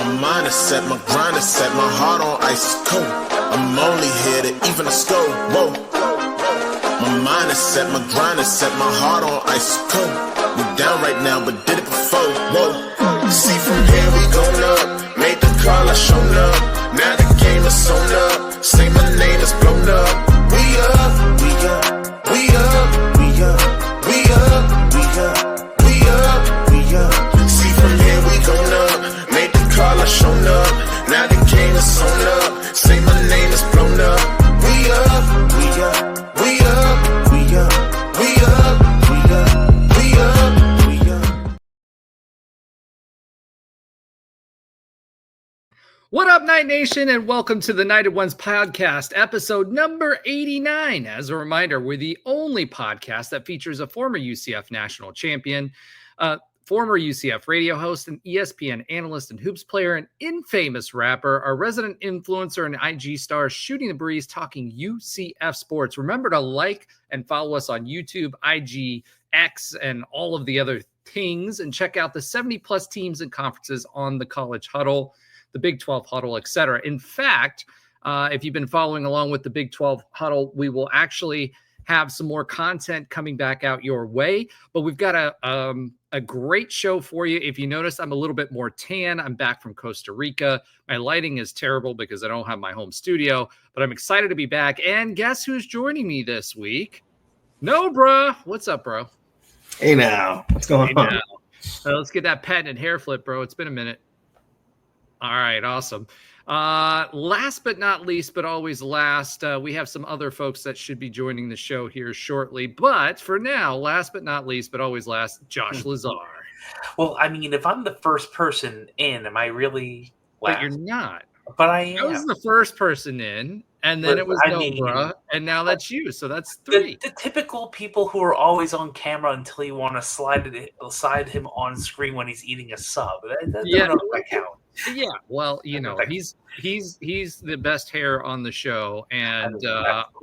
My mind is set, my grind is set, my heart on ice is cold. I'm only here to even a score. Whoa. My mind is set, my grind is set, my heart on ice is cold. We down right now, but did it before. Whoa. See from here we going up. Made the call, I shown up. Now the game is sewn up. Say my name is blown up. We up, we up, we up, we up, we up, we up, we up, we up. See from here we going up. Made the call, I shown up. Now the game is sewn up. Say my name is blown up. We up, we up, we up, we up, we up, we up, we up, we up. What up, Night Nation, and welcome to the United Ones podcast, episode number 89. As a reminder, we're the only podcast that features a former UCF national champion, former UCF radio host, an ESPN analyst and hoops player, an infamous rapper, our resident influencer and IG star, shooting the breeze, talking UCF sports. Remember to like and follow us on YouTube, IG, X, and all of the other things, and check out the 70-plus teams and conferences on the College Huddle, the Big 12 Huddle, etc. In fact, if you've been following along with the Big 12 Huddle, we will actually have some more content coming back out your way. But we've got a great show for you. If you notice, I'm a little bit more tan. I'm back from Costa Rica. My lighting is terrible because I don't have my home studio, but I'm excited to be back. And guess who's joining me this week? No, bro. What's up, bro? Hey now. What's going on? Let's get that patented hair flip, bro. It's been a minute. All right, awesome. Last but not least, but always last, we have some other folks that should be joining the show here shortly. But for now, last but not least, but always last, Josh Lazar. Well, I mean, if I'm the first person in, am I really last? But you're not. But I am. I was the first person in, and then it was Nobra, and now that's you. So that's three. The typical people who are always on camera until you want to slide him on screen when he's eating a sub. That count. Yeah, well, you know, he's the best hair on the show, and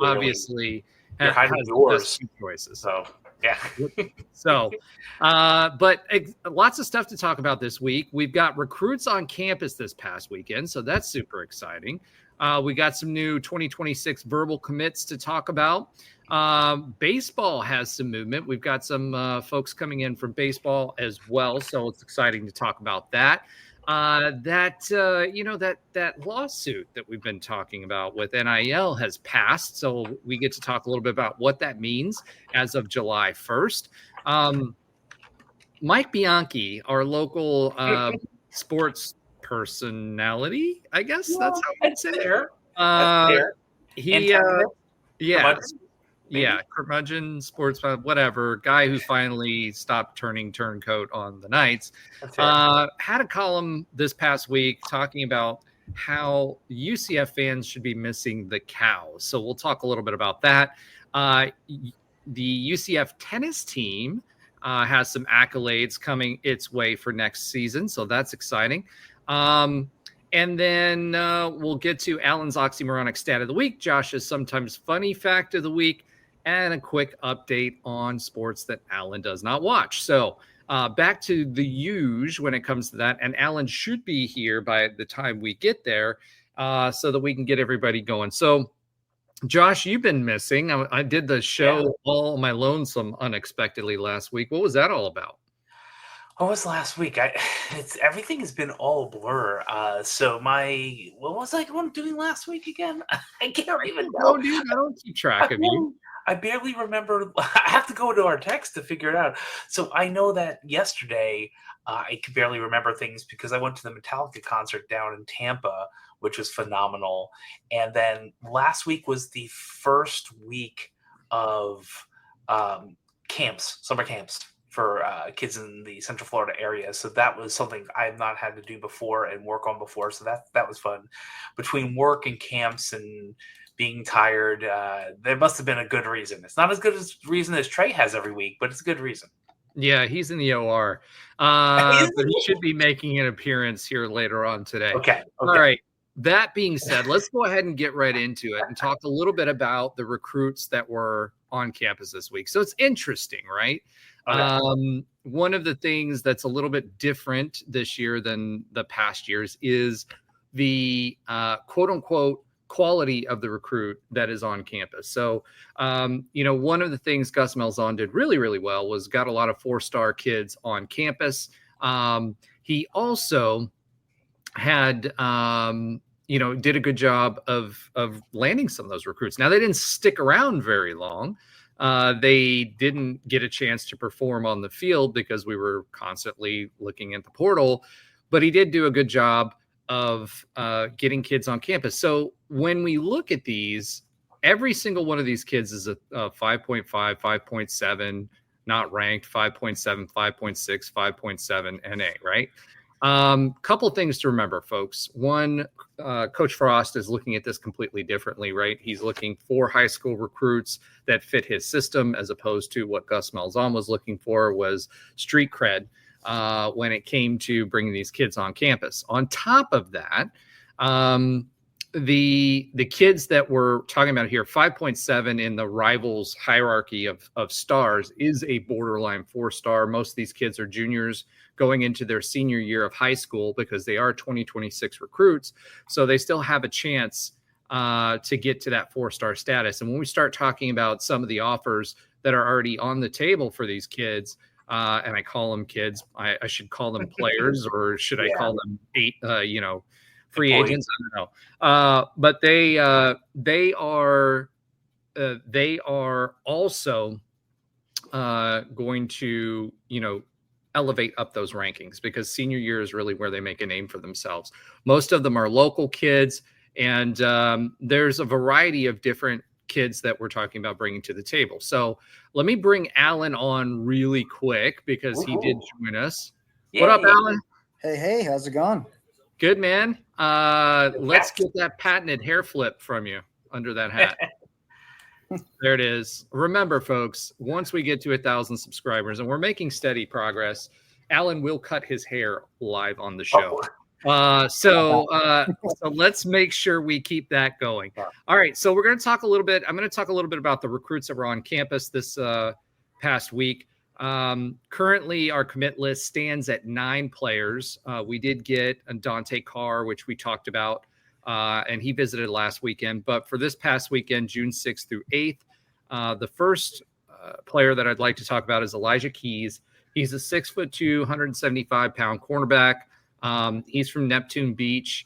obviously you're hiding yours choices. So yeah. But lots of stuff to talk about this week. We've got recruits on campus this past weekend, so that's super exciting. We got some new 2026 verbal commits to talk about. Baseball has some movement. We've got some folks coming in from baseball as well, so it's exciting to talk about that. That lawsuit that we've been talking about with NIL has passed. So we get to talk a little bit about what that means as of July 1st. Mike Bianchi, our local sports personality, I guess that's how I'd say it. Curmudgeon, sports, whatever, guy who finally stopped turning turncoat on the Knights, had a column this past week talking about how UCF fans should be missing the cows. So we'll talk a little bit about that. The UCF tennis team has some accolades coming its way for next season, so that's exciting. And then we'll get to Alan's Oxymoronic stat of the week, Josh's sometimes funny fact of the week, and a quick update on sports that Alan does not watch. So back to the huge when it comes to that. And Alan should be here by the time we get there so that we can get everybody going. So, Josh, you've been missing. I did the show all on my lonesome unexpectedly last week. What was that all about? What was last week? Everything has been all blur. What was I doing last week again? I can't even know. Oh, dude, I don't keep track of you. I barely remember. I have to go to our text to figure it out. So I know that yesterday I could barely remember things because I went to the Metallica concert down in Tampa, which was phenomenal. And then last week was the first week of summer camps for kids in the Central Florida area. So that was something I have not had to do before and work on before. So that was fun. Between work and camps and being tired, there must have been a good reason. It's not as good a reason as Tre has every week, but it's a good reason. Yeah, he's in the OR. But he should be making an appearance here later on today. Okay. All right. That being said, let's go ahead and get right into it and talk a little bit about the recruits that were on campus this week. So it's interesting, right? Okay. One of the things that's a little bit different this year than the past years is the quote unquote quality of the recruit that is on campus. So, one of the things Gus Malzahn did really, really well was got a lot of 4-star kids on campus. He also had, did a good job of landing some of those recruits. Now, they didn't stick around very long. They didn't get a chance to perform on the field because we were constantly looking at the portal, but he did do a good job of getting kids on campus. So when we look at these, every single one of these kids is a 5.5, 5.7, not ranked, 5.7, 5.6, 5.7 NA, right? Couple things to remember, folks. One, Coach Frost is looking at this completely differently, right? He's looking for high school recruits that fit his system, as opposed to what Gus Malzahn was looking for was street cred when it came to bringing these kids on campus. On top of that, the kids that we're talking about here, 5.7 in the Rivals hierarchy of stars, is a borderline 4-star. Most of these kids are juniors going into their senior year of high school because they are 2026 recruits. So they still have a chance to get to that 4-star status. And when we start talking about some of the offers that are already on the table for these kids, and I call them kids, I should call them players, or should I call them free agents? I don't know. But they are also going to, elevate up those rankings, because senior year is really where they make a name for themselves. Most of them are local kids, and there's a variety of different kids that we're talking about bringing to the table. So let me bring Alan on really quick, because he did join us. Yay. What up, Alan? Hey, how's it going? Good, man. Let's get that patented hair flip from you under that hat. There it is. Remember, folks, once we get to 1,000 subscribers, and we're making steady progress, Alan will cut his hair live on the show. So let's make sure we keep that going. All right. So we're going to talk a little bit. I'm going to talk a little bit about the recruits that were on campus this past week. Currently, our commit list stands at 9 players. We did get Dante Carr, which we talked about, and he visited last weekend. But for this past weekend, June 6th through 8th, the first player that I'd like to talk about is Elijah Keys. He's a 6'2", 175-pound cornerback. He's from Neptune Beach.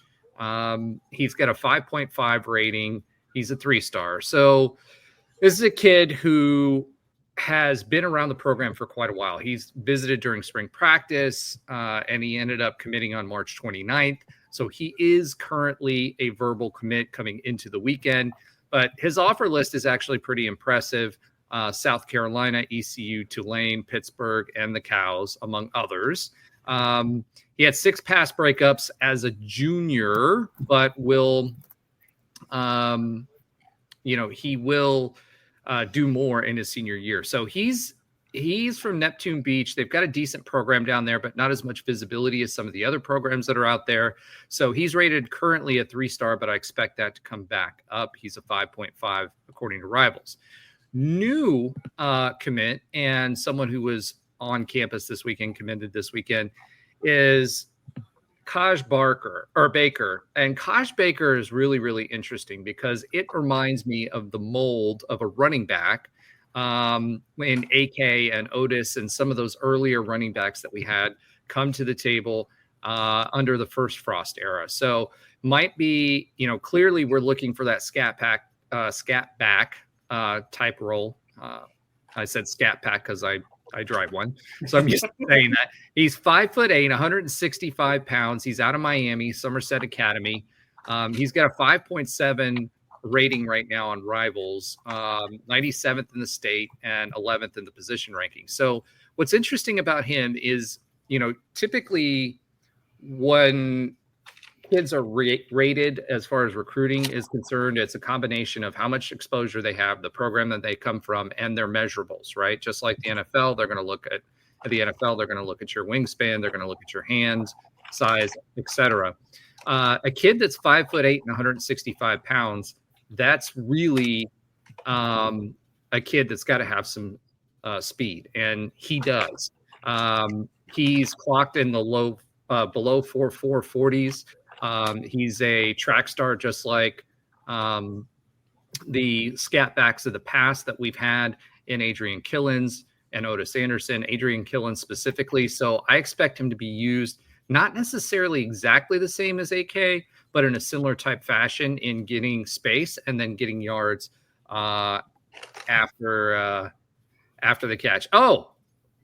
He's got a 5.5 rating. He's a 3-star. So this is a kid who has been around the program for quite a while. He's visited during spring practice, and he ended up committing on March 29th. So he is currently a verbal commit coming into the weekend, but his offer list is actually pretty impressive. South Carolina, ECU, Tulane, Pittsburgh, and the Cows, among others. He had 6 pass breakups as a junior, but will, he will do more in his senior year. So he's from Neptune Beach. They've got a decent program down there, but not as much visibility as some of the other programs that are out there. So he's rated currently a 3-star, but I expect that to come back up. He's a 5.5 according to Rivals. New commit, and someone who was on campus this weekend, committed this weekend, is Kaj Baker. And Kaj Baker is really, really interesting because it reminds me of the mold of a running back when AK and Otis and some of those earlier running backs that we had come to the table under the first Frost era. So might be, clearly we're looking for that scat back type role. I said scat pack because I drive one. So I'm just saying that. He's 5'8", 165 pounds. He's out of Miami, Somerset Academy. He's got a 5.7 rating right now on Rivals, 97th in the state and 11th in the position ranking. So what's interesting about him is, typically when kids are rated as far as recruiting is concerned, it's a combination of how much exposure they have, the program that they come from, and their measurables, right? Just like the NFL, they're going to look at the NFL, they're going to look at your wingspan, they're going to look at your hands size, etc. A kid that's 5'8" and 165 pounds, that's really a kid that's got to have some speed, and he does. He's clocked in the low below 4.4 40s. He's a track star, just like the scat backs of the past that we've had in Adrian Killens and Otis Anderson, Adrian Killens specifically. So I expect him to be used not necessarily exactly the same as AK, but in a similar type fashion in getting space and then getting yards after the catch. Oh,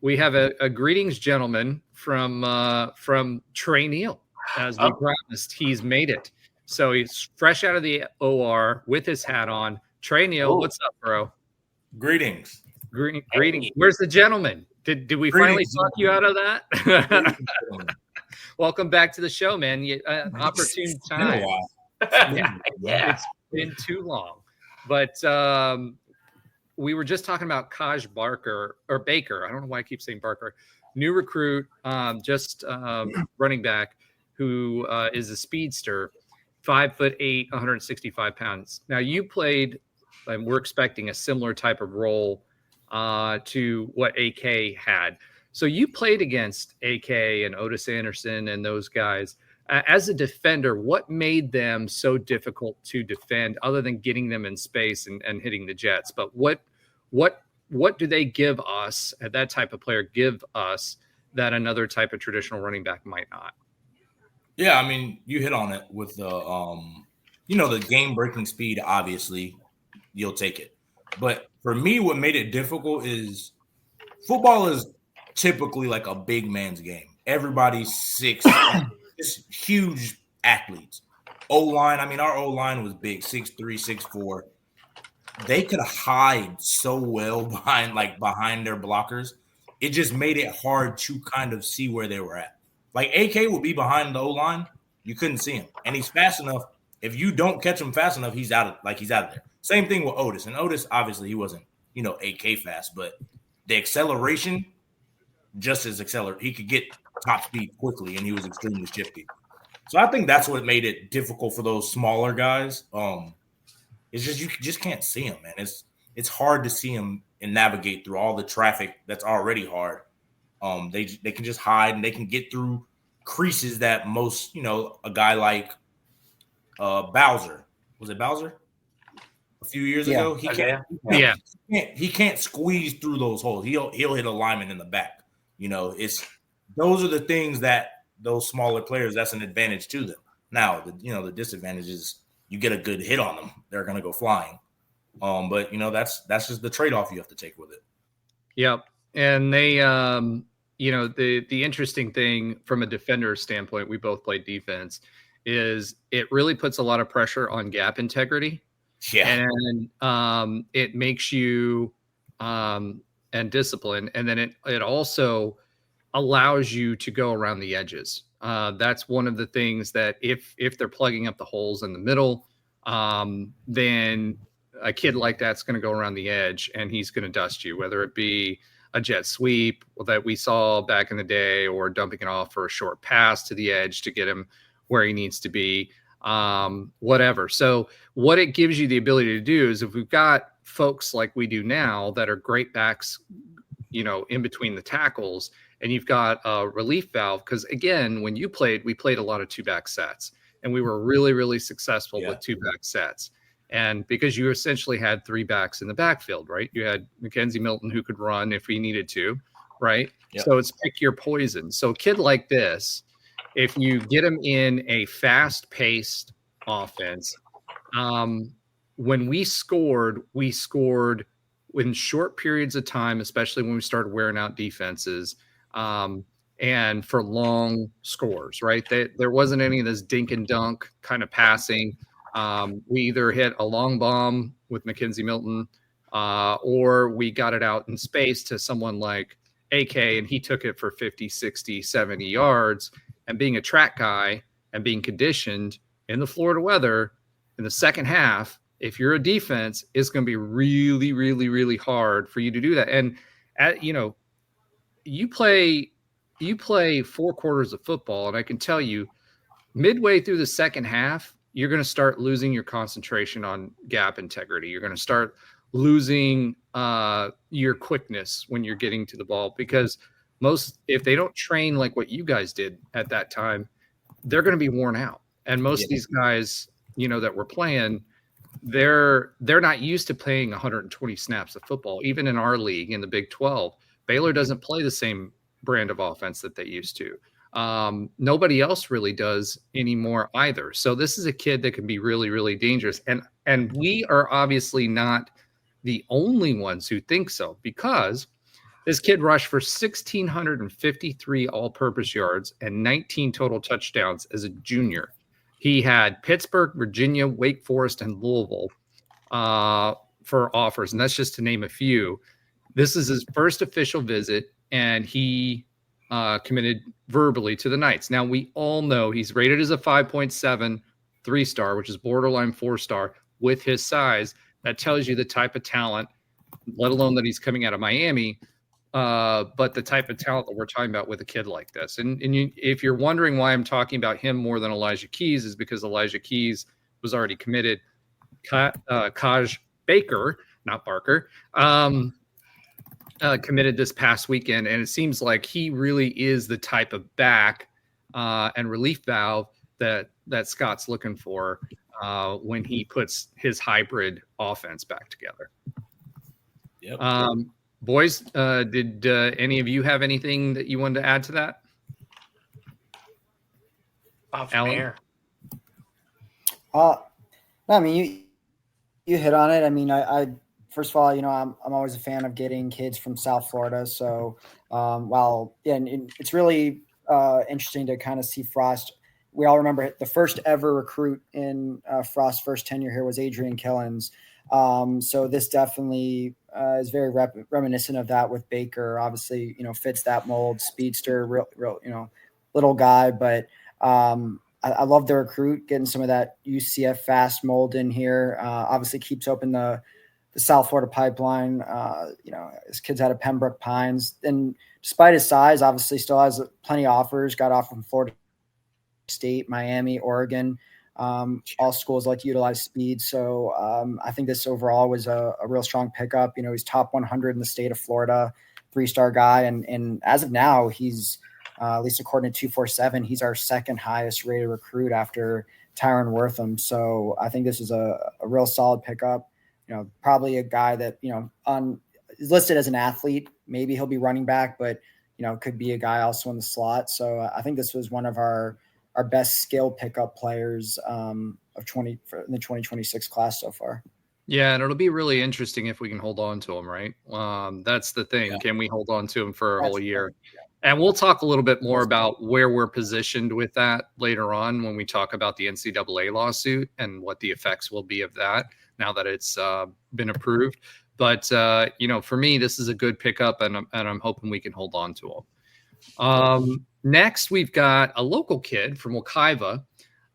we have a greetings, gentlemen, from Trey Neal. As we promised, he's made it. So he's fresh out of the OR with his hat on. Trey Neal, what's up, bro? Greetings. Greetings. Where's the gentleman? Did we finally talk you out of that? Welcome back to the show, man. Opportune time. Yeah, it's been too long. But we were just talking about Kaj Baker. I don't know why I keep saying Barker. New recruit, running back, who is a speedster, 5'8", 165 pounds. Now you played, and we're expecting a similar type of role to what AK had. So you played against AK and Otis Anderson and those guys. As a defender, what made them so difficult to defend other than getting them in space and hitting the jets? But what do they give us, that type of player give us, that another type of traditional running back might not? Yeah, I mean, you hit on it with the, the game-breaking speed, obviously, you'll take it. But for me, what made it difficult is football is typically like a big man's game. Everybody's 6, just huge athletes. O-line, I mean, our O-line was big, 6'3", 6'4". They could hide so well behind their blockers. It just made it hard to kind of see where they were at. Like AK would be behind the O-line, you couldn't see him, and he's fast enough. If you don't catch him fast enough, he's out of there. Same thing with Otis, and Otis obviously he wasn't AK fast, but the acceleration just as accelerate. He could get top speed quickly, and he was extremely shifty. So I think that's what made it difficult for those smaller guys. It's just you just can't see him, man. It's hard to see him and navigate through all the traffic that's already hard. They can just hide, and they can get through creases that most, a guy like Bowser, was it Bowser? A few years ago, he can't squeeze through those holes. He'll hit a lineman in the back. Those are the things that those smaller players, that's an advantage to them. Now, the disadvantage is you get a good hit on them, they're going to go flying. But that's just the trade-off you have to take with it. Yep. And they, the interesting thing from a defender standpoint, we both played defense, is it really puts a lot of pressure on gap integrity. Yeah. And it makes you and discipline. And then it also allows you to go around the edges. That's one of the things that if they're plugging up the holes in the middle, then a kid like that's going to go around the edge and he's going to dust you, whether it be a jet sweep that we saw back in the day or dumping it off for a short pass to the edge to get him where he needs to be, whatever. So what it gives you the ability to do is if we've got folks like we do now that are great backs, in between the tackles, and you've got a relief valve, because again, when we played a lot of 2-back sets, and we were really, really successful with 2-back sets. And because you essentially had 3 backs in the backfield, right? You had Mackenzie Milton who could run if he needed to, right? Yep. So it's pick your poison. So a kid like this, if you get him in a fast-paced offense, when we scored in short periods of time, especially when we started wearing out defenses, and for long scores, right? There wasn't any of this dink and dunk kind of passing. We either hit a long bomb with Mackenzie Milton, or we got it out in space to someone like AK, and he took it for 50, 60, 70 yards. And being a track guy and being conditioned in the Florida weather in the second half, if you're a defense, it's going to be really, really, really hard for you to do that. And you play 4 quarters of football, and I can tell you, midway through the second half, you're going to start losing your concentration on gap integrity. You're going to start losing your quickness when you're getting to the ball, because if they don't train like what you guys did at that time, they're going to be worn out. And most of these guys, that were playing, they're not used to playing 120 snaps of football. Even in our league, in the Big 12, Baylor doesn't play the same brand of offense that they used to. Nobody else really does anymore either. So this is a kid that can be really, really dangerous. And we are obviously not the only ones who think so, because this kid rushed for 1,653 all-purpose yards and 19 total touchdowns as a junior. He had Pittsburgh, Virginia, Wake Forest, and Louisville for offers, and that's just to name a few. This is his first official visit, and he committed verbally to the Knights. Now, we all know he's rated as a 5.7 3-star, which is borderline 4-star. With his size, that tells you the type of talent, let alone that he's coming out of Miami, but the type of talent that we're talking about with a kid like this. And if you're wondering why I'm talking about him more than Elijah Keys, is because Elijah Keys was already committed. Kaj Baker, not Barker, committed this past weekend, and it seems like he really is the type of back and relief valve that Scott's looking for when he puts his hybrid offense back together. Yep. Boys, did any of you have anything that you wanted to add to that? Alan? I mean, you hit on it. I mean, I first of all, I'm always a fan of getting kids from South Florida. So, and it's really interesting to kind of see Frost. We all remember the first ever recruit in Frost's first tenure here was Adrian Killens. So this definitely is very reminiscent of that with Baker. Obviously, fits that mold, speedster, real, little guy. But I love the recruit, getting some of that UCF fast mold in here. Obviously keeps open the South Florida pipeline. His kid's out of Pembroke Pines. And despite his size, obviously still has plenty of offers. Got off from Florida State, Miami, Oregon. All schools like to utilize speed. So I think this overall was a real strong pickup. He's top 100 in the state of Florida, 3-star guy. And as of now, he's at least according to 247, he's our second highest rated recruit after Tyron Wortham. So I think this is a real solid pickup. Probably a guy that, is listed as an athlete. Maybe he'll be running back, but, could be a guy also in the slot. So I think this was one of our best skill pickup players in the 2026 class so far. Yeah, and it'll be really interesting if we can hold on to him, right? That's the thing. Yeah. Can we hold on to him for a whole year? And we'll talk a little bit more about where we're positioned with that later on when we talk about the NCAA lawsuit and what the effects will be of that now that it's been approved. But, for me, this is a good pickup, and I'm hoping we can hold on to him. Next, we've got a local kid from Wekiva,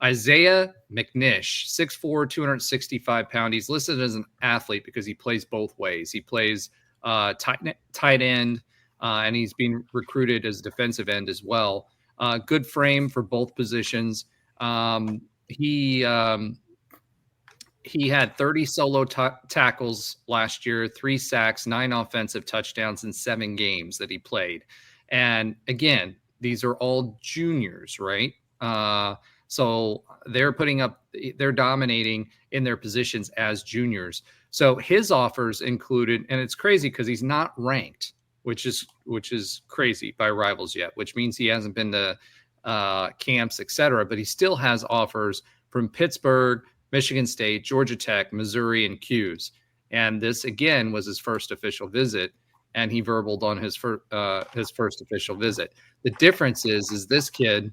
Isaiah McNish, 6'4", 265 pounds. He's listed as an athlete because he plays both ways. He plays tight end, and he's been recruited as defensive end as well. Good frame for both positions. He had 30 solo tackles last year, 3 sacks, 9 offensive touchdowns in 7 games that he played. And again, these are all juniors, right? So they're dominating in their positions as juniors. So his offers included, and it's crazy because he's not ranked, which is crazy by rivals yet, which means he hasn't been to camps, et cetera, but he still has offers from Pittsburgh, Michigan State, Georgia Tech, Missouri, and Q's. And this, again, was his first official visit, and he verbaled on his first official visit. The difference is this kid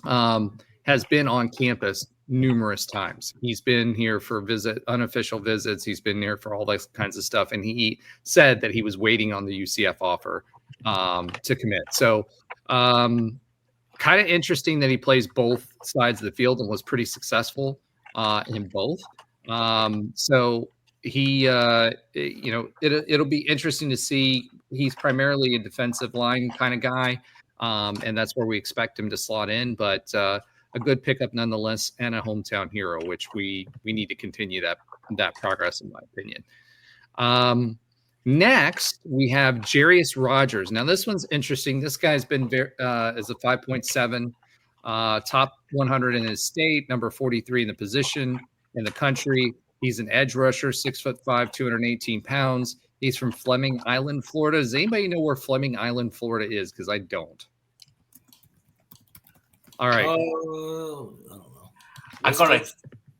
has been on campus numerous times. He's been here for unofficial visits. He's been here for all those kinds of stuff. And he said that he was waiting on the UCF offer to commit. So kind of interesting that he plays both sides of the field and was pretty successful in both. So he, it'll be interesting to see. He's primarily a defensive line kind of guy. And that's where we expect him to slot in, but a good pickup nonetheless, and a hometown hero, which we need to continue that that progress, in my opinion. Next, we have Jarius Rogers. Now, this one's interesting. This guy's been as a 5.7, top 100 in his state, number 43 in the position in the country. He's an edge rusher, 6'5", 218 pounds. He's from Fleming Island, Florida. Does anybody know where Fleming Island, Florida is? Because I don't. All right. I don't know. I'm going to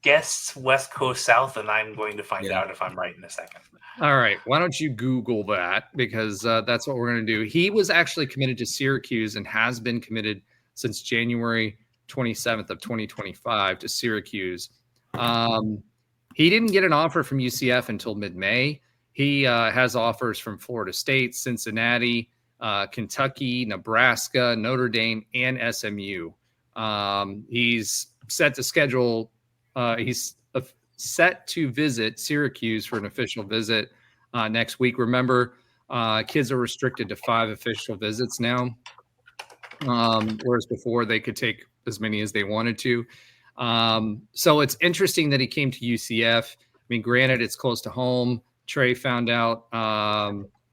guess West Coast South, and I'm going to find out if I'm right in a second. All right. Why don't you Google that? Because that's what we're going to do. He was actually committed to Syracuse and has been committed since January 27th of 2025 to Syracuse. He didn't get an offer from UCF until mid-May. He has offers from Florida State, Cincinnati, Kentucky, Nebraska, Notre Dame, and SMU. He's set to schedule. He's set to visit Syracuse for an official visit next week. Remember, kids are restricted to 5 official visits now, whereas before they could take as many as they wanted to. So it's interesting that he came to UCF. I mean, granted, it's close to home. Tre found out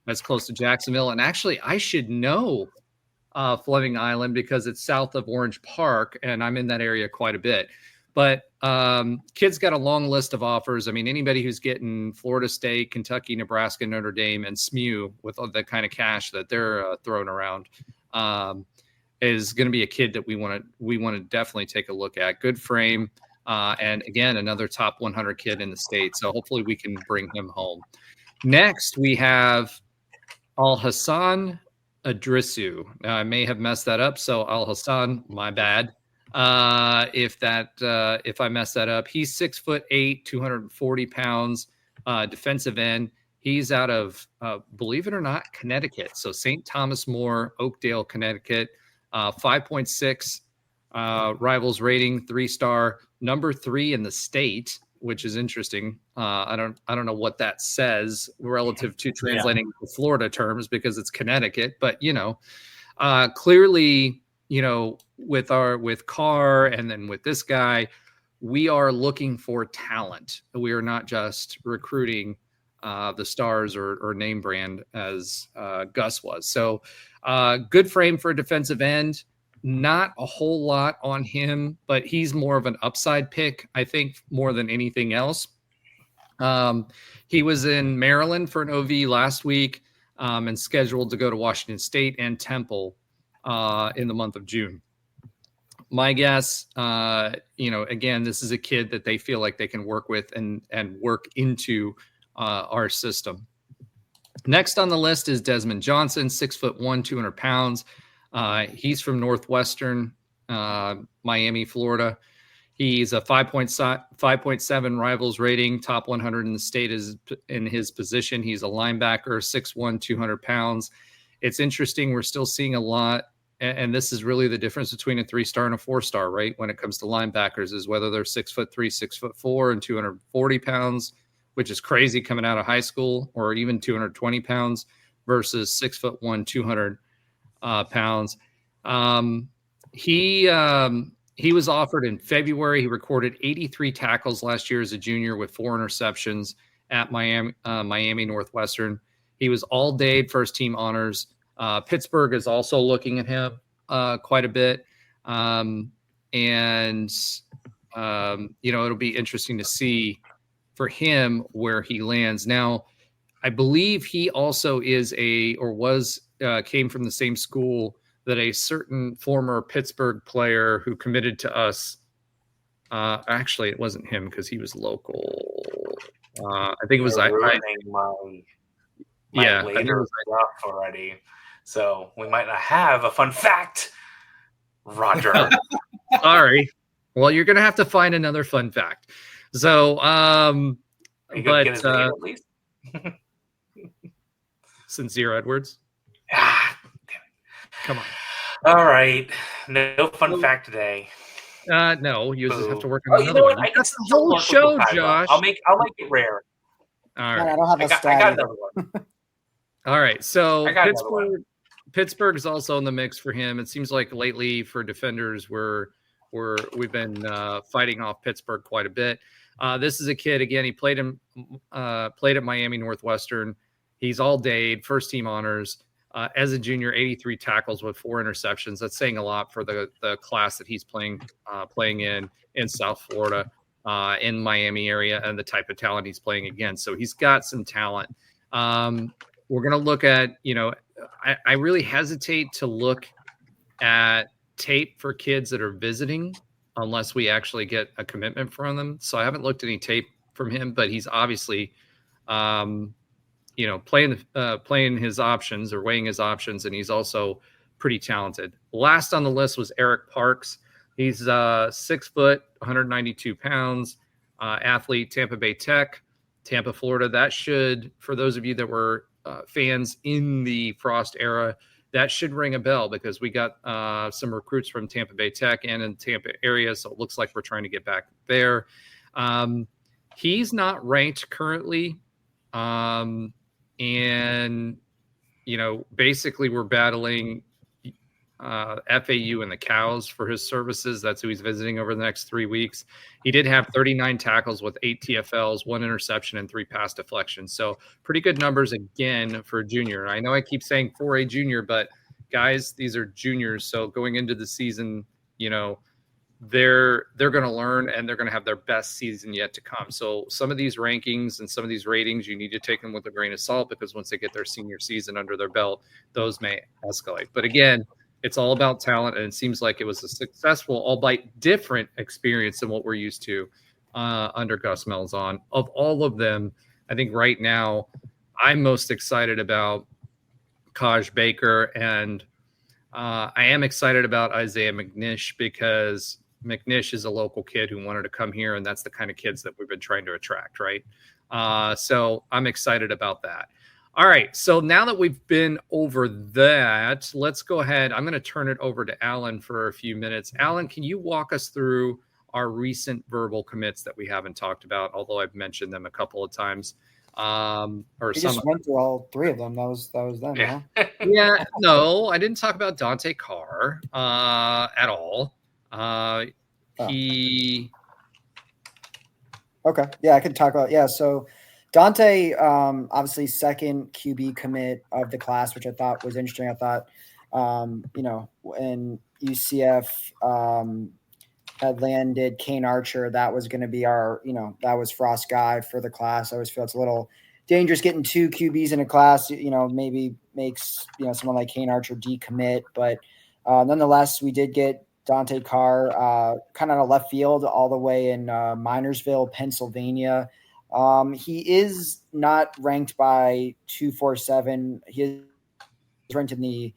that's close to Jacksonville. And actually, I should know Fleming Island because it's south of Orange Park, and I'm in that area quite a bit. But kids got a long list of offers. I mean, anybody who's getting Florida State, Kentucky, Nebraska, Notre Dame, and SMU with all the kind of cash that they're throwing around is going to be a kid that we want to definitely take a look at. Good frame. And again, another top 100 kid in the state. So hopefully we can bring him home. Next, we have Al-Hassan Adrisu. Now, I may have messed that up. So Al-Hassan, my bad. If I mess that up, he's 6'8", 240 pounds, defensive end. He's out of, believe it or not, Connecticut. So St. Thomas More, Oakdale, Connecticut, 5.6 rivals rating, 3-star, number 3 in the state, which is interesting. I don't know what that says relative to translating to Florida terms because it's Connecticut, but clearly, with Carr and then with this guy, we are looking for talent. We are not just recruiting the stars or name brand as Gus was. So good frame for a defensive end. Not a whole lot on him, but he's more of an upside pick, I think, more than anything else. He was in Maryland for an OV last week and scheduled to go to Washington State and Temple in the month of June. My guess, again, this is a kid that they feel like they can work with and work into our system. Next on the list is Desmond Johnson, 6'1", 200 pounds. He's from Northwestern Miami, Florida. He's a 5.7 rivals rating, top 100 in the state is in his position. He's a linebacker, 6'1", 200 pounds. It's interesting. We're still seeing a lot. And this is really the difference between a 3-star and a 4-star, right? When it comes to linebackers, is whether they're 6'3", 6'4", and 240 pounds, which is crazy coming out of high school, or even 220 pounds versus 6'1", 200 pounds. He was offered in February. He recorded 83 tackles last year as a junior with 4 interceptions at Miami Northwestern. He was all day first team honors. Pittsburgh is also looking at him quite a bit. It'll be interesting to see for him where he lands. Now, I believe he also came from the same school that a certain former Pittsburgh player who committed to us. Actually, it wasn't him because he was local. I think it was my later stuff already. So we might not have a fun fact, Roger. Sorry. Well, you're going to have to find another fun fact. So, Are you going to get his name at least? Sincere Edwards. Come on. All right. No fun fact today. No, you just have to work on another you know what? one. I That's the whole show, Josh. I'll make it rare. All Man, right. I don't have a I stat. got another one. All right. So Pittsburgh is also in the mix for him. It seems like lately for defenders we've been fighting off Pittsburgh quite a bit. This is a kid, again, he played at Miami Northwestern. He's all day, first team honors. As a junior, 83 tackles with 4 interceptions. That's saying a lot for the class that he's playing in South Florida, in Miami area, and the type of talent he's playing against. So he's got some talent. We're going to look at, I really hesitate to look at tape for kids that are visiting unless we actually get a commitment from them. So I haven't looked at any tape from him, but he's obviously, playing his options or weighing his options, and he's also pretty talented. Last on the list was Eric Parks. He's 6 foot, 192 pounds, athlete, Tampa Bay Tech, Tampa, Florida. That should, for those of you that were fans in the Frost era, that should ring a bell because we got some recruits from Tampa Bay Tech and in the Tampa area, so it looks like we're trying to get back there. He's not ranked currently. And, basically we're battling FAU and the Cows for his services. That's who he's visiting over the next 3 weeks. He did have 39 tackles with 8 TFLs, 1 interception, and 3 pass deflections. So pretty good numbers again for a junior. And I know I keep saying for a junior, but guys, these are juniors. So going into the season, they're going to learn and they're going to have their best season yet to come. So some of these rankings and some of these ratings, you need to take them with a grain of salt because once they get their senior season under their belt, those may escalate. But again, it's all about talent, and it seems like it was a successful, albeit different experience than what we're used to under Gus Malzahn. Of all of them, I think right now I'm most excited about Kaj Baker, and I am excited about Isaiah McNish because McNish is a local kid who wanted to come here, and that's the kind of kids that we've been trying to attract, right? So I'm excited about that. All right, so now that we've been over that, let's go ahead. I'm going to turn it over to Alan for a few minutes. Alan, can you walk us through our recent verbal commits that we haven't talked about, although I've mentioned them a couple of times? You just went through all 3 of them. That was them, Yeah. huh? Yeah, no, I didn't talk about Dante Carr at all. Okay. Yeah, I could talk about, so Dante, obviously second QB commit of the class, which I thought was interesting. I thought, when UCF had landed Kane Archer, that was going to be our, that was Frost guy for the class. I always feel it's a little dangerous getting 2 QBs in a class, maybe makes, someone like Kane Archer decommit. But nonetheless, we did get Dante Carr kind of out of left field all the way in Minersville, Pennsylvania. He is not ranked by 247. He is ranked in the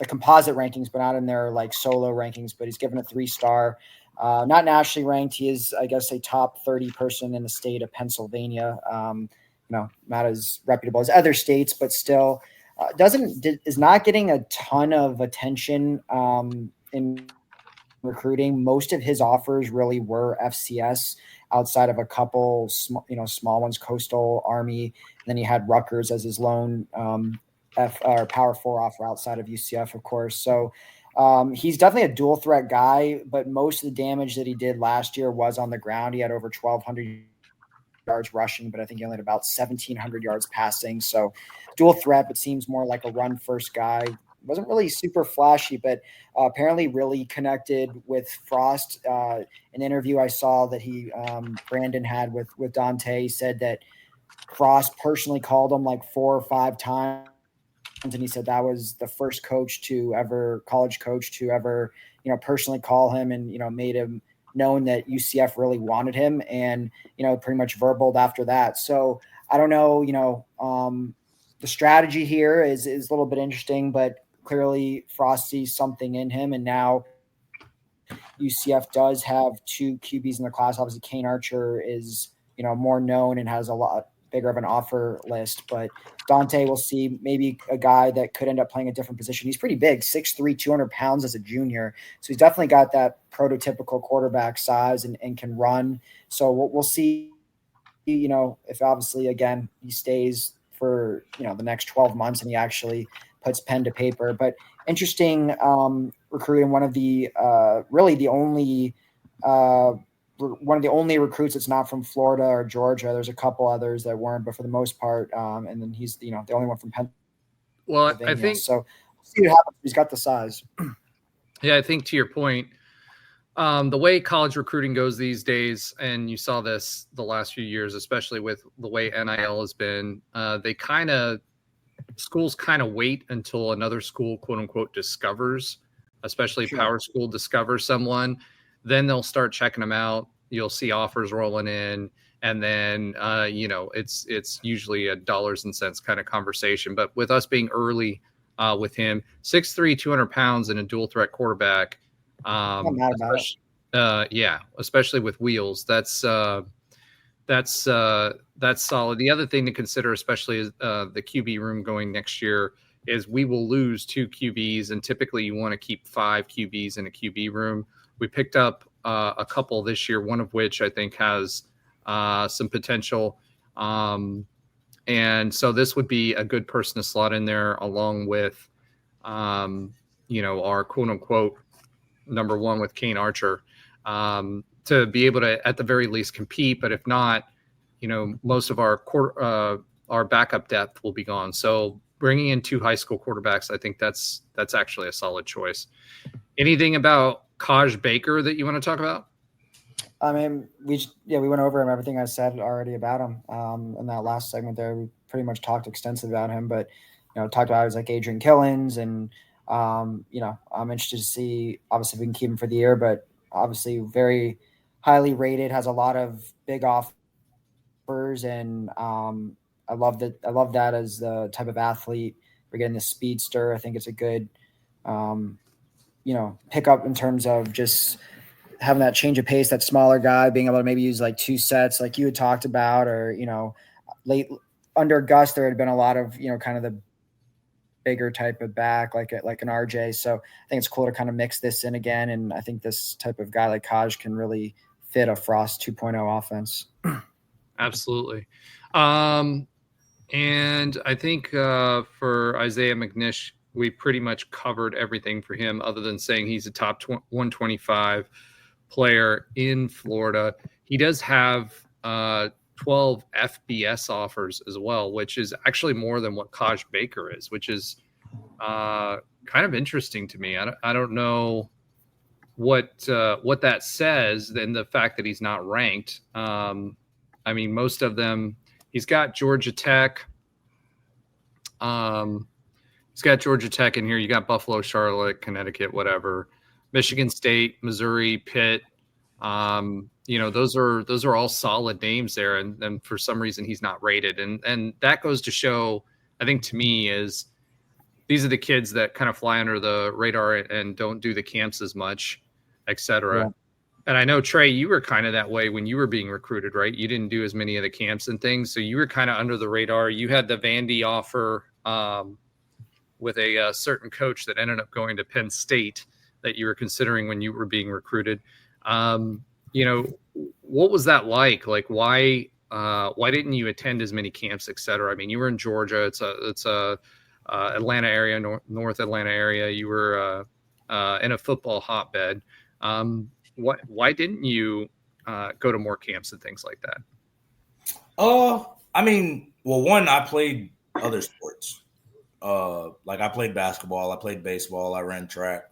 composite rankings, but not in their like solo rankings, but he's given a 3-star, not nationally ranked. He is, I guess, a top 30 person in the state of Pennsylvania. Not as reputable as other states, but still is not getting a ton of attention in recruiting. Most of his offers really were FCS outside of a couple, small ones, Coastal, Army. And then he had Rutgers as his lone Power 4 offer outside of UCF, of course. So he's definitely a dual threat guy, but most of the damage that he did last year was on the ground. He had over 1,200 yards rushing, but I think he only had about 1,700 yards passing. So dual threat, but seems more like a run first guy. Wasn't really super flashy, but apparently really connected with Frost. An interview I saw that Brandon had with Dante, said that Frost personally called him like 4 or 5 times. And he said that was the first college coach to ever, personally call him and, made him known that UCF really wanted him and, pretty much verbaled after that. So I don't know, the strategy here is a little bit interesting, but clearly Frost sees something in him. And now UCF does have 2 QBs in the class. Obviously Kane Archer is, more known and has a lot bigger of an offer list, but Dante, will see maybe a guy that could end up playing a different position. He's pretty big, 6'3", 200 pounds as a junior. So he's definitely got that prototypical quarterback size and can run. So we'll see, if obviously, again, he stays for, the next 12 months and he actually puts pen to paper. But interesting recruiting, one of the really the only one of the only recruits that's not from Florida or Georgia. There's a couple others that weren't, but for the most part, and then he's the only one from Pennsylvania. Well, I think so. We'll see what happens. He's got the size. Yeah, I think to your point, the way college recruiting goes these days, and you saw this the last few years, especially with the way NIL has been, schools kind of wait until another school, quote unquote, discovers, especially power school discovers someone. Then they'll start checking them out. You'll see offers rolling in. And then, it's usually a dollars and cents kind of conversation. But with us being early with him, 6'3", 200 pounds and a dual threat quarterback. Especially with wheels. That's solid. The other thing to consider, especially is the QB room going next year, is we will lose 2 QBs, and typically you want to keep 5 QBs in a QB room. We picked up a couple this year, one of which I think has some potential. And so this would be a good person to slot in there along with, our quote unquote number one with Kane Archer, to be able to, at the very least, compete. But if not, most of our backup depth will be gone. So bringing in 2 high school quarterbacks, I think that's actually a solid choice. Anything about Kaj Baker that you want to talk about? I mean, we went over him, everything I said already about him in that last segment there. We pretty much talked extensively about him, but, talked about it was like Adrian Killens, and, I'm interested to see, obviously, if we can keep him for the year, but obviously very highly rated, has a lot of big offers, and I love that as the type of athlete. We're getting the speedster. I think it's a good, pickup in terms of just having that change of pace, that smaller guy being able to maybe use like 2 sets like you had talked about, or, late under Gus, there had been a lot of, kind of the bigger type of back, like an RJ. So I think it's cool to kind of mix this in again. And I think this type of guy like Kaj can really fit a Frost 2.0 offense. Absolutely. And I think for Isaiah McNish, we pretty much covered everything for him, other than saying he's a top 125 player in Florida. He does have 12 FBS offers as well, which is actually more than what Kaj Baker is, which is kind of interesting to me. I don't know what that says, than the fact that he's not ranked. I mean, most of them, he's got Georgia Tech. He's got Georgia Tech in here. You got Buffalo, Charlotte, Connecticut, whatever, Michigan State, Missouri, Pitt. Those are all solid names there. And for some reason he's not rated. And that goes to show, I think, to me, is these are the kids that kind of fly under the radar and don't do the camps as much, et cetera. Yeah. And I know, Trey, you were kind of that way when you were being recruited, right? You didn't do as many of the camps and things. So you were kind of under the radar. You had the Vandy offer with a certain coach that ended up going to Penn State that you were considering when you were being recruited. What was that like? Like, why didn't you attend as many camps, et cetera? I mean, you were in Georgia. It's a Atlanta area, North Atlanta area. You were in a football hotbed. Why didn't you go to more camps and things like that? I mean, well, one, I played other sports. Like I played basketball, I played baseball, I ran track.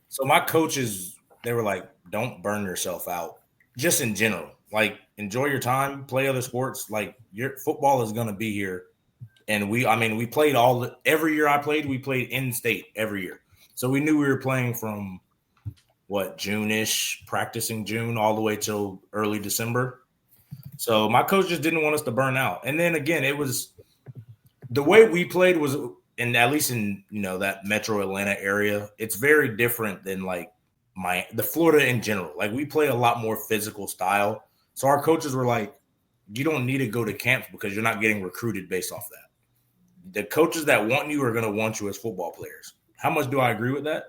So my coaches, they were like, don't burn yourself out. Just in general, like, enjoy your time, play other sports. Like, your football is going to be here. And we played every year I played, we played in state every year. So we knew we were playing from June-ish, practicing June all the way till early December. So my coach just didn't want us to burn out. And then again, it was the way we played was, and at least in, that metro Atlanta area, it's very different than like the Florida in general. Like, we play a lot more physical style. So our coaches were like, you don't need to go to camps because you're not getting recruited based off that. The coaches that want you are going to want you as football players. How much do I agree with that?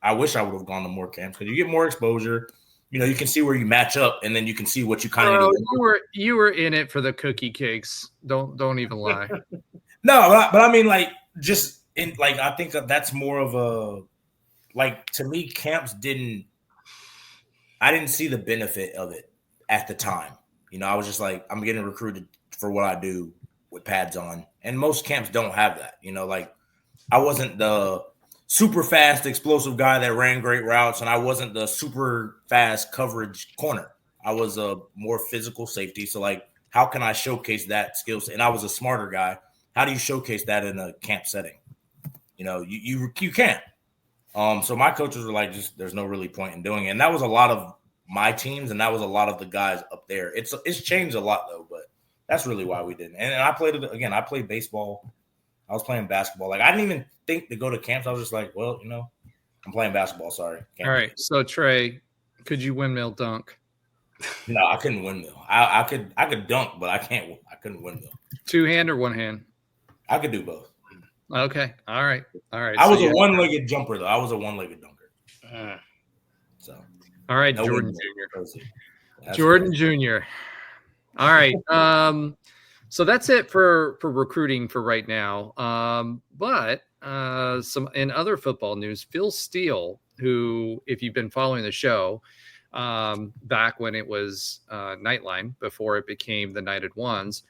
I wish I would have gone to more camps because you get more exposure. You can see where you match up, and then you can see what you kind of do. You were in it for the cookie cakes. Don't even lie. No, but I mean, like, just in, like, I think that's more of a, like, to me, camps didn't I didn't see the benefit of it at the time. I was just like, I'm getting recruited for what I do with pads on. And most camps don't have that. Like I wasn't the super fast, explosive guy that ran great routes, and I wasn't the super fast coverage corner. I was a more physical safety. So, like, how can I showcase that skill set? And I was a smarter guy. How do you showcase that in a camp setting? You can't. So my coaches were like, there's no really point in doing it. And that was a lot of my teams, and that was a lot of the guys up there. It's changed a lot, though, but that's really why we didn't. And I played it again. I played baseball. I was playing basketball. Like, I didn't even think to go to camps. I was just like, well, I'm playing basketball. Sorry. All right. So, Tre, could you windmill dunk? No, I couldn't windmill. I could dunk, but I couldn't windmill. 2-hand or 1-hand? I could do both. Okay. All right. I was a one-legged jumper, though. I was a one-legged dunker. So. All right, No Jordan windmill. Jr. Jordan Jr. All right. So that's it for recruiting for right now. But some in other football news, Phil Steele, who, if you've been following the show, back when it was Nightline before it became the Nighted Ones,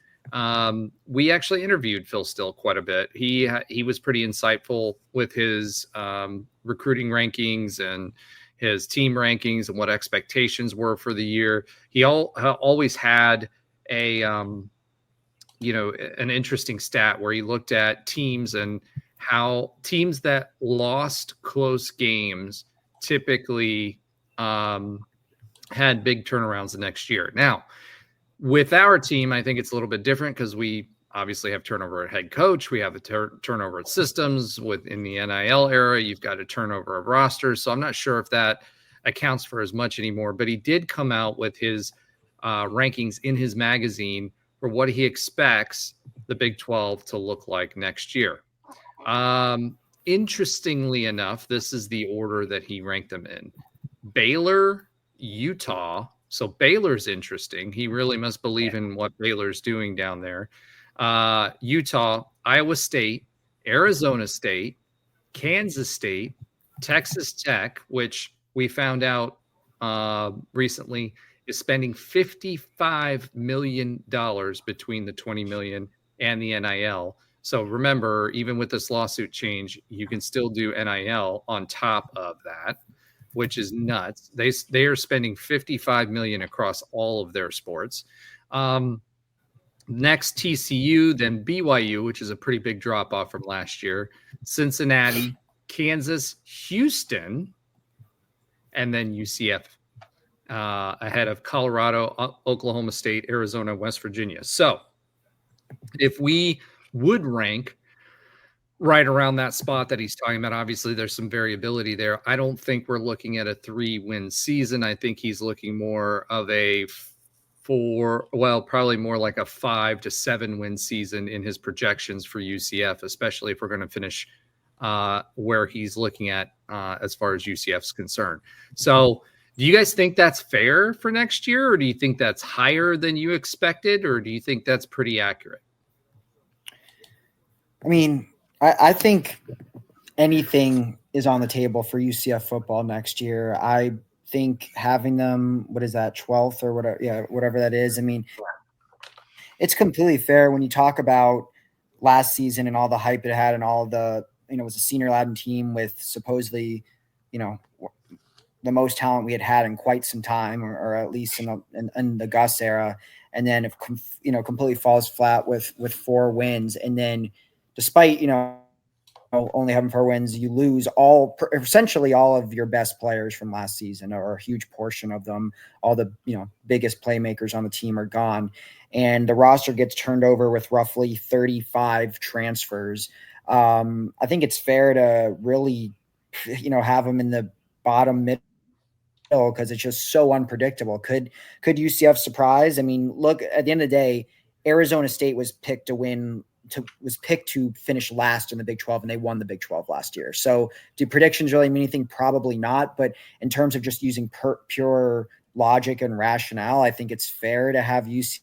we actually interviewed Phil Steele quite a bit. He was pretty insightful with his recruiting rankings and his team rankings and what expectations were for the year. He always had an interesting stat where he looked at teams and how teams that lost close games typically had big turnarounds the next year. Now, with our team, I think it's a little bit different because we obviously have turnover at head coach. We have a turnover at systems within the NIL era. You've got a turnover of rosters. So I'm not sure if that accounts for as much anymore, but he did come out with his rankings in his magazine for what he expects the Big 12 to look like next year. Interestingly enough, this is the order that he ranked them in. Baylor, Utah. So Baylor's interesting. He really must believe in what Baylor's doing down there. Utah, Iowa State, Arizona State, Kansas State, Texas Tech, which we found out recently is spending $55 million between the $20 million and the NIL. So remember, even with this lawsuit change, you can still do NIL on top of that, which is nuts. They are spending $55 million across all of their sports. Next, TCU, then BYU, which is a pretty big drop off from last year, Cincinnati, Kansas, Houston, and then UCF ahead of Colorado, Oklahoma State, Arizona, West Virginia. So if we would rank right around that spot that he's talking about, obviously there's some variability there. I don't think we're looking at a 3-win season. I think he's looking more of probably more like a 5 to 7 win season in his projections for UCF, especially if we're going to finish where he's looking at as far as UCF's concerned. So do you guys think that's fair for next year, or do you think that's higher than you expected, or do you think that's pretty accurate? I mean, I think anything is on the table for UCF football next year. I think having them, 12th or whatever that is. I mean, it's completely fair when you talk about last season and all the hype it had and all the, it was a senior laden team with supposedly, the most talent we had in quite some time, or at least in the Gus era. And then if, completely falls flat with 4 wins. And then despite, only having 4 wins, you lose essentially all of your best players from last season, or a huge portion of them. All the, biggest playmakers on the team are gone, and the roster gets turned over with roughly 35 transfers. I think it's fair to really, have them in the bottom middle, because it's just so unpredictable. Could UCF surprise? I mean, look, at the end of the day, Arizona State was picked to finish last in the Big 12, and they won the Big 12 last year. So do predictions really mean anything? Probably not. But in terms of just using pure logic and rationale, I think it's fair to have UCF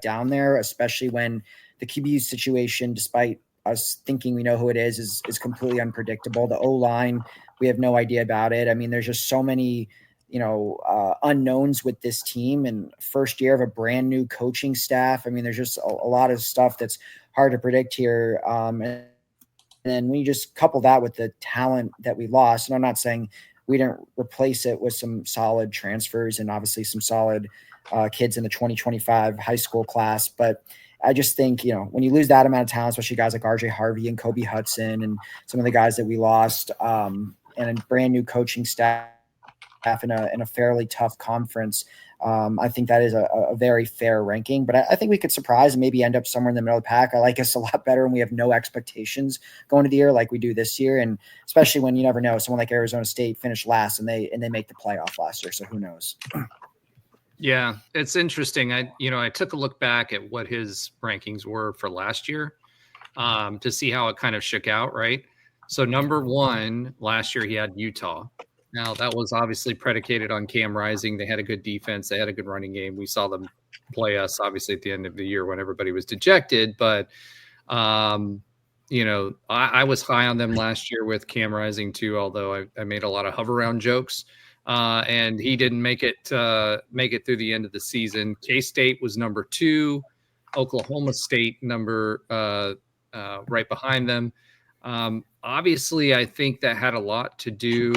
down there, especially when the QB situation, despite us thinking we know who it is completely unpredictable. The O-line, we have no idea about it. I mean, there's just so many unknowns with this team and first year of a brand new coaching staff. I mean, there's just a lot of stuff that's hard to predict here. And then when you just couple that with the talent that we lost, and I'm not saying we didn't replace it with some solid transfers and obviously some solid kids in the 2025 high school class. But I just think, when you lose that amount of talent, especially guys like RJ Harvey and Kobe Hudson and some of the guys that we lost, and a brand new coaching staff in a fairly tough conference, I think that is a very fair ranking. But I think we could surprise and maybe end up somewhere in the middle of the pack. I like us a lot better when we have no expectations going to the year like we do this year, and especially when you never know. Someone like Arizona State finished last and they make the playoff last year, so who knows? Yeah, it's interesting. I took a look back at what his rankings were for last year to see how it kind of shook out, right? So number one last year he had Utah. Now that was obviously predicated on Cam Rising. They had a good defense. They had a good running game. We saw them play us obviously at the end of the year when everybody was dejected. But I was high on them last year with Cam Rising too. Although I made a lot of hover around jokes. And he didn't make it through the end of the season. K-State was number 2, Oklahoma State number right behind them. Obviously, I think that had a lot to do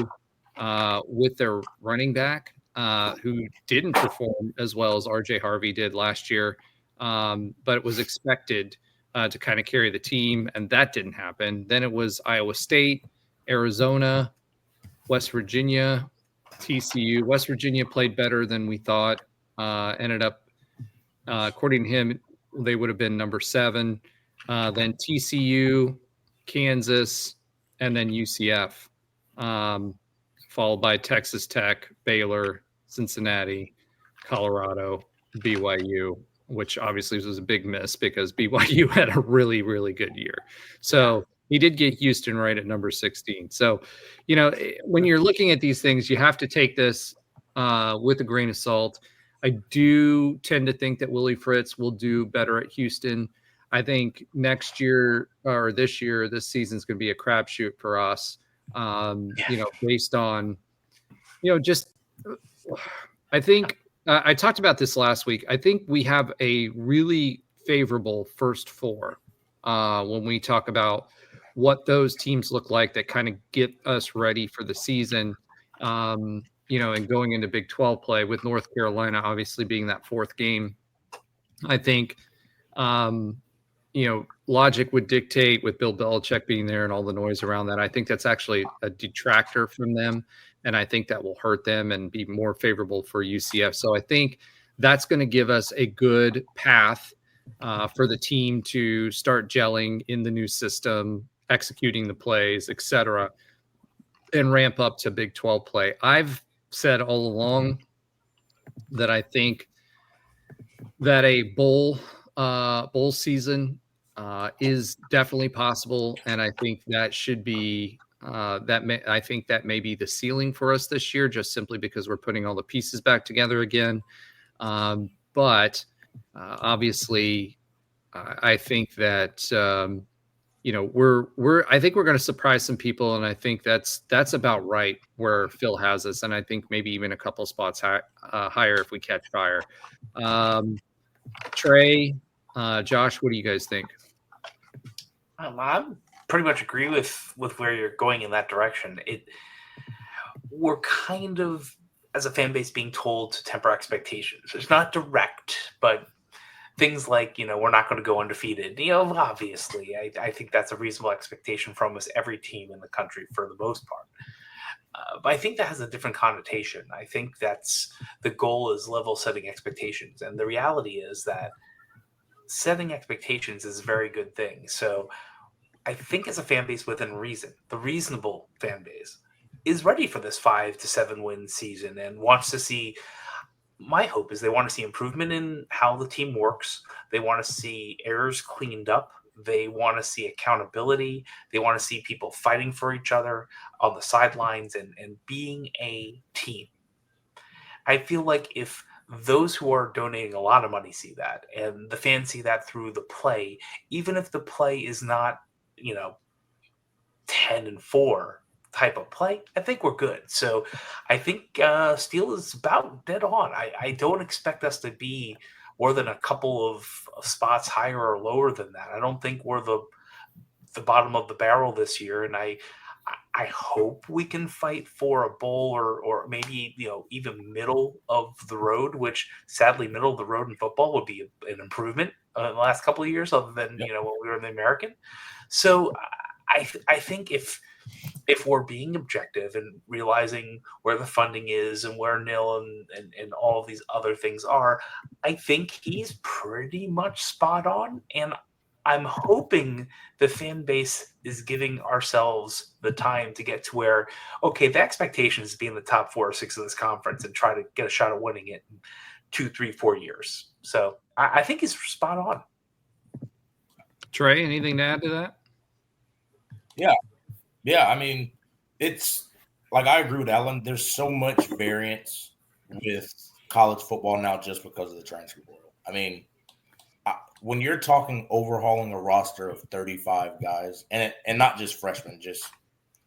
with their running back, who didn't perform as well as RJ Harvey did last year, but it was expected to kind of carry the team, and that didn't happen. Then it was Iowa State, Arizona, West Virginia, TCU. West Virginia played better than we thought. Ended up, according to him, they would have been number 7. Then TCU, Kansas, and then UCF, followed by Texas Tech, Baylor, Cincinnati, Colorado, BYU, which obviously was a big miss because BYU had a really, really good year. So he did get Houston right at number 16. So, when you're looking at these things, you have to take this with a grain of salt. I do tend to think that Willie Fritz will do better at Houston. I think next year or this season is going to be a crapshoot for us. Based on, I think I talked about this last week. I think we have a really favorable first 4 when we talk about what those teams look like that kind of get us ready for the season, and going into Big 12 play with North Carolina, obviously being that 4th game. I think, logic would dictate with Bill Belichick being there and all the noise around that. I think that's actually a detractor from them. And I think that will hurt them and be more favorable for UCF. So I think that's going to give us a good path for the team to start gelling in the new system, executing the plays, etc., and ramp up to Big 12 play. I've said all along that I think that a bowl season is definitely possible, and I think that should be I think that may be the ceiling for us this year, just simply because we're putting all the pieces back together again. But obviously, I think that I think we're going to surprise some people, and I think that's about right where Phil has us, and I think maybe even a couple spots higher if we catch fire. Trey, Josh, what do you guys think? I pretty much agree with where you're going in that direction. We're kind of, as a fan base, being told to temper expectations. It's not direct, but things like, we're not going to go undefeated. Obviously, I think that's a reasonable expectation from almost every team in the country for the most part. But I think that has a different connotation. I think that's the goal is level setting expectations. And the reality is that setting expectations is a very good thing. So I think as a fan base within reason, the reasonable fan base is ready for this 5 to 7 win season and wants to see, my hope is they want to see improvement in how the team works. They want to see errors cleaned up. They want to see accountability. They want to see people fighting for each other on the sidelines and being a team. I feel like if those who are donating a lot of money see that, and the fans see that through the play, even if the play is not, 10-4, type of play, I think we're good. So I think Steele is about dead on. I don't expect us to be more than a couple of spots higher or lower than that. I don't think we're the bottom of the barrel this year, and I hope we can fight for a bowl or maybe even middle of the road. Which sadly, middle of the road in football would be an improvement in the last couple of years, other than when we were in the American. So I think if we're being objective and realizing where the funding is and where nil and all of these other things are, I think he's pretty much spot on. And I'm hoping the fan base is giving ourselves the time to get to where, okay, the expectation is to be in the top 4 or 6 of this conference and try to get a shot at winning it in 2, 3, 4 years. So I think he's spot on. Tre, anything to add to that? Yeah. I mean, it's like I agree with Alan. There's so much variance with college football now just because of the transfer portal. I mean, when you're talking overhauling a roster of 35 guys, and not just freshmen, just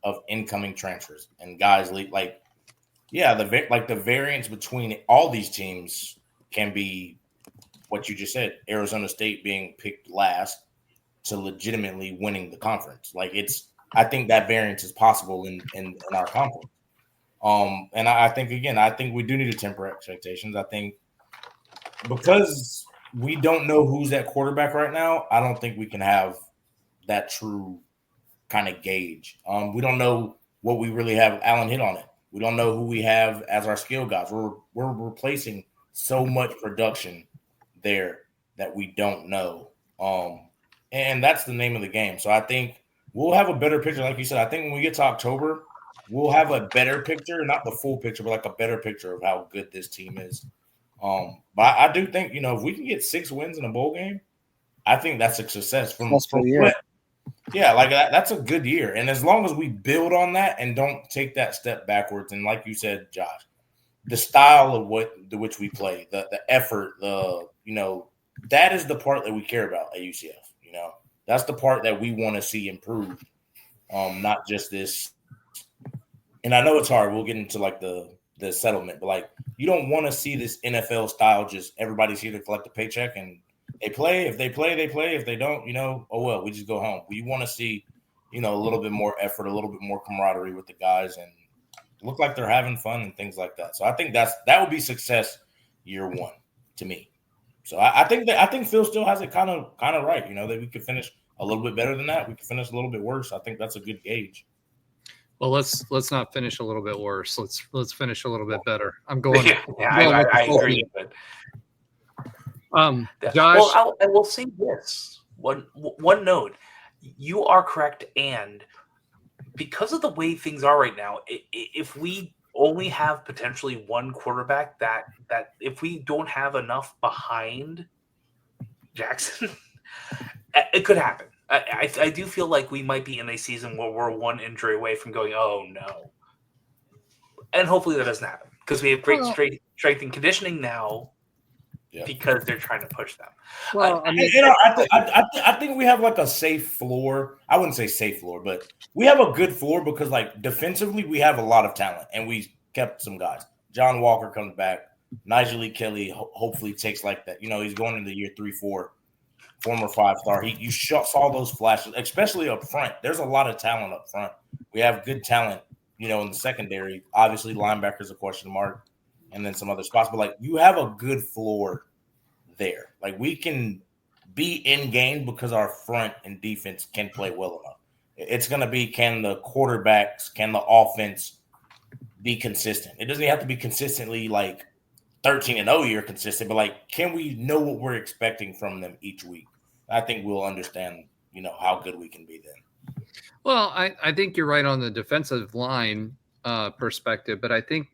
of incoming transfers and guys the variance between all these teams can be what you just said. Arizona State being picked last to legitimately winning the conference. I think that variance is possible in our conference. And I think we do need to temper expectations. I think because we don't know who's at quarterback right now, I don't think we can have that true kind of gauge. We don't know what we really have. Alan hit on it. We don't know who we have as our skill guys. We're replacing so much production there that we don't know. And that's the name of the game. So I think we'll have a better picture. Like you said, I think when we get to October, we'll have a better picture, not the full picture, but a better picture of how good this team is. But I do think, if we can get 6 wins in a bowl game, I think that's a success from year. Yeah, that's a good year. And as long as we build on that and don't take that step backwards, and like you said, Josh, the style of which we play, the effort, that is the part that we care about at UCF. That's the part that we want to see improved. Not just this. And I know it's hard. We'll get into the settlement, but you don't want to see this NFL style. Just everybody's here to collect a paycheck and they play. If they play, they play. If they don't, oh well, we just go home. We want to see, a little bit more effort, a little bit more camaraderie with the guys, and look like they're having fun and things like that. So I think that would be success year 1 to me. So I think Phil still has it kind of right. That we could finish a little bit better than that. We could finish a little bit worse. I think that's a good gauge. Well, let's not finish a little bit worse. Let's finish a little bit better. I'm going. I agree. But Josh, I will say this one note. You are correct, and because of the way things are right now, if we only have potentially one quarterback, that if we don't have enough behind Jackson, it could happen. I do feel like we might be in a season where we're one injury away from going, oh no. And hopefully that doesn't happen because we have great strength and conditioning now because they're trying to push them. Well, I think we have a safe floor. I wouldn't say safe floor, but we have a good floor because defensively we have a lot of talent and we kept some guys. John Walker comes back. Nigel Lee Kelly hopefully takes that. He's going into year 3-4. Former 5-star. You saw those flashes, especially up front. There's a lot of talent up front. We have good talent, in the secondary. Obviously, linebacker's a question mark, and then some other spots. But you have a good floor there. We can be in game because our front and defense can play well enough. It's going to be, can the quarterbacks, can the offense be consistent? It doesn't have to be consistently 13-0 year consistent, but can we know what we're expecting from them each week? I think we'll understand, how good we can be then. Well, I think you're right on the defensive line perspective, but I think,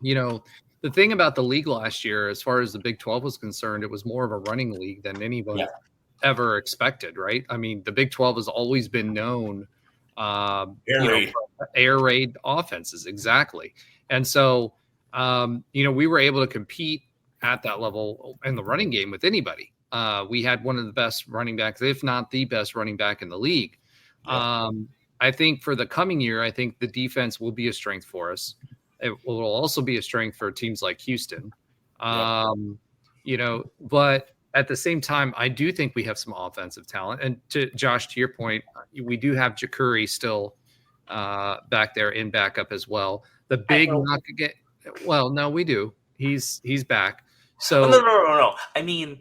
the thing about the league last year, as far as the Big 12 was concerned, it was more of a running league than anyone ever expected, right? I mean, the Big 12 has always been known air raid offenses, exactly. And so, we were able to compete at that level in the running game with anybody. We had one of the best running backs, if not the best running back in the league. I I think for the coming year, I think the defense will be a strength for us. It will also be a strength for teams like Houston. But at the same time, I do think we have some offensive talent. And to Josh, to your point, we do have Jakuri still back there in backup as well. The big knock again. Well, no, we do. He's back. So no. I mean,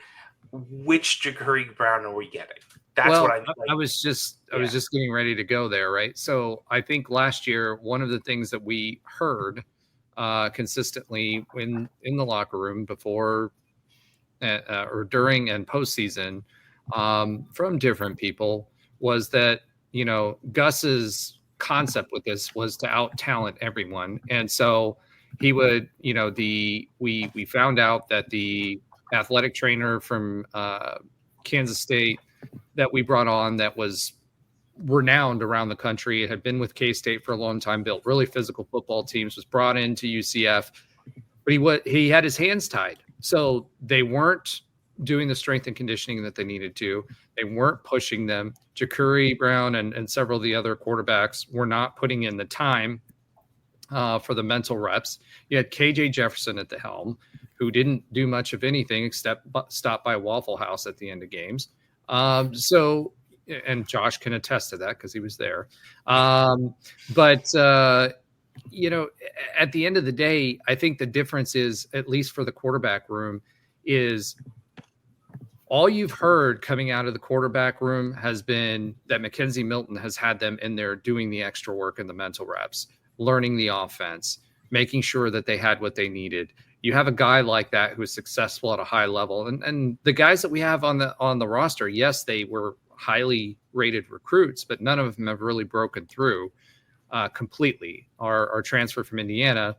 which Jakuri Brown are we getting? That's what I mean. I was just getting ready to go there, right? So I think last year, one of the things that we heard consistently in the locker room before or during and postseason from different people was that, Gus's concept with this was to out talent everyone. And so he would, we found out that the athletic trainer from Kansas State that we brought on that was renowned around the country, had been with K-State for a long time, built really physical football teams, was brought into UCF, but he had his hands tied. So they weren't doing the strength and conditioning that they needed to. They weren't pushing them. Jakuri Brown and several of the other quarterbacks were not putting in the time for the mental reps. You had KJ Jefferson at the helm, who didn't do much of anything except stop by Waffle House at the end of games. And Josh can attest to that because he was there. At the end of the day, I think the difference is, at least for the quarterback room, is all you've heard coming out of the quarterback room has been that Mackenzie Milton has had them in there doing the extra work and the mental reps, learning the offense, making sure that they had what they needed. You have a guy like that who is successful at a high level. And the guys that we have on the roster, yes, they were highly rated recruits, but none of them have really broken through completely. Our transfer from Indiana,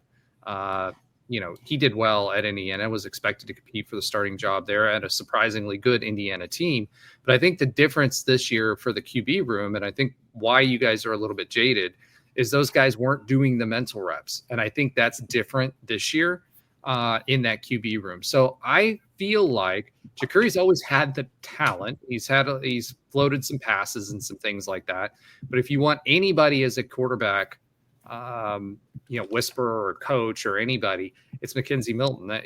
he did well at Indiana, was expected to compete for the starting job there at a surprisingly good Indiana team. But I think the difference this year for the QB room, and I think why you guys are a little bit jaded, is those guys weren't doing the mental reps. And I think that's different this year in that QB room. So I feel like Jakuri's always had the talent. He's floated some passes and some things like that. But if you want anybody as a quarterback, whisperer or coach or anybody, it's Mackenzie Milton. That,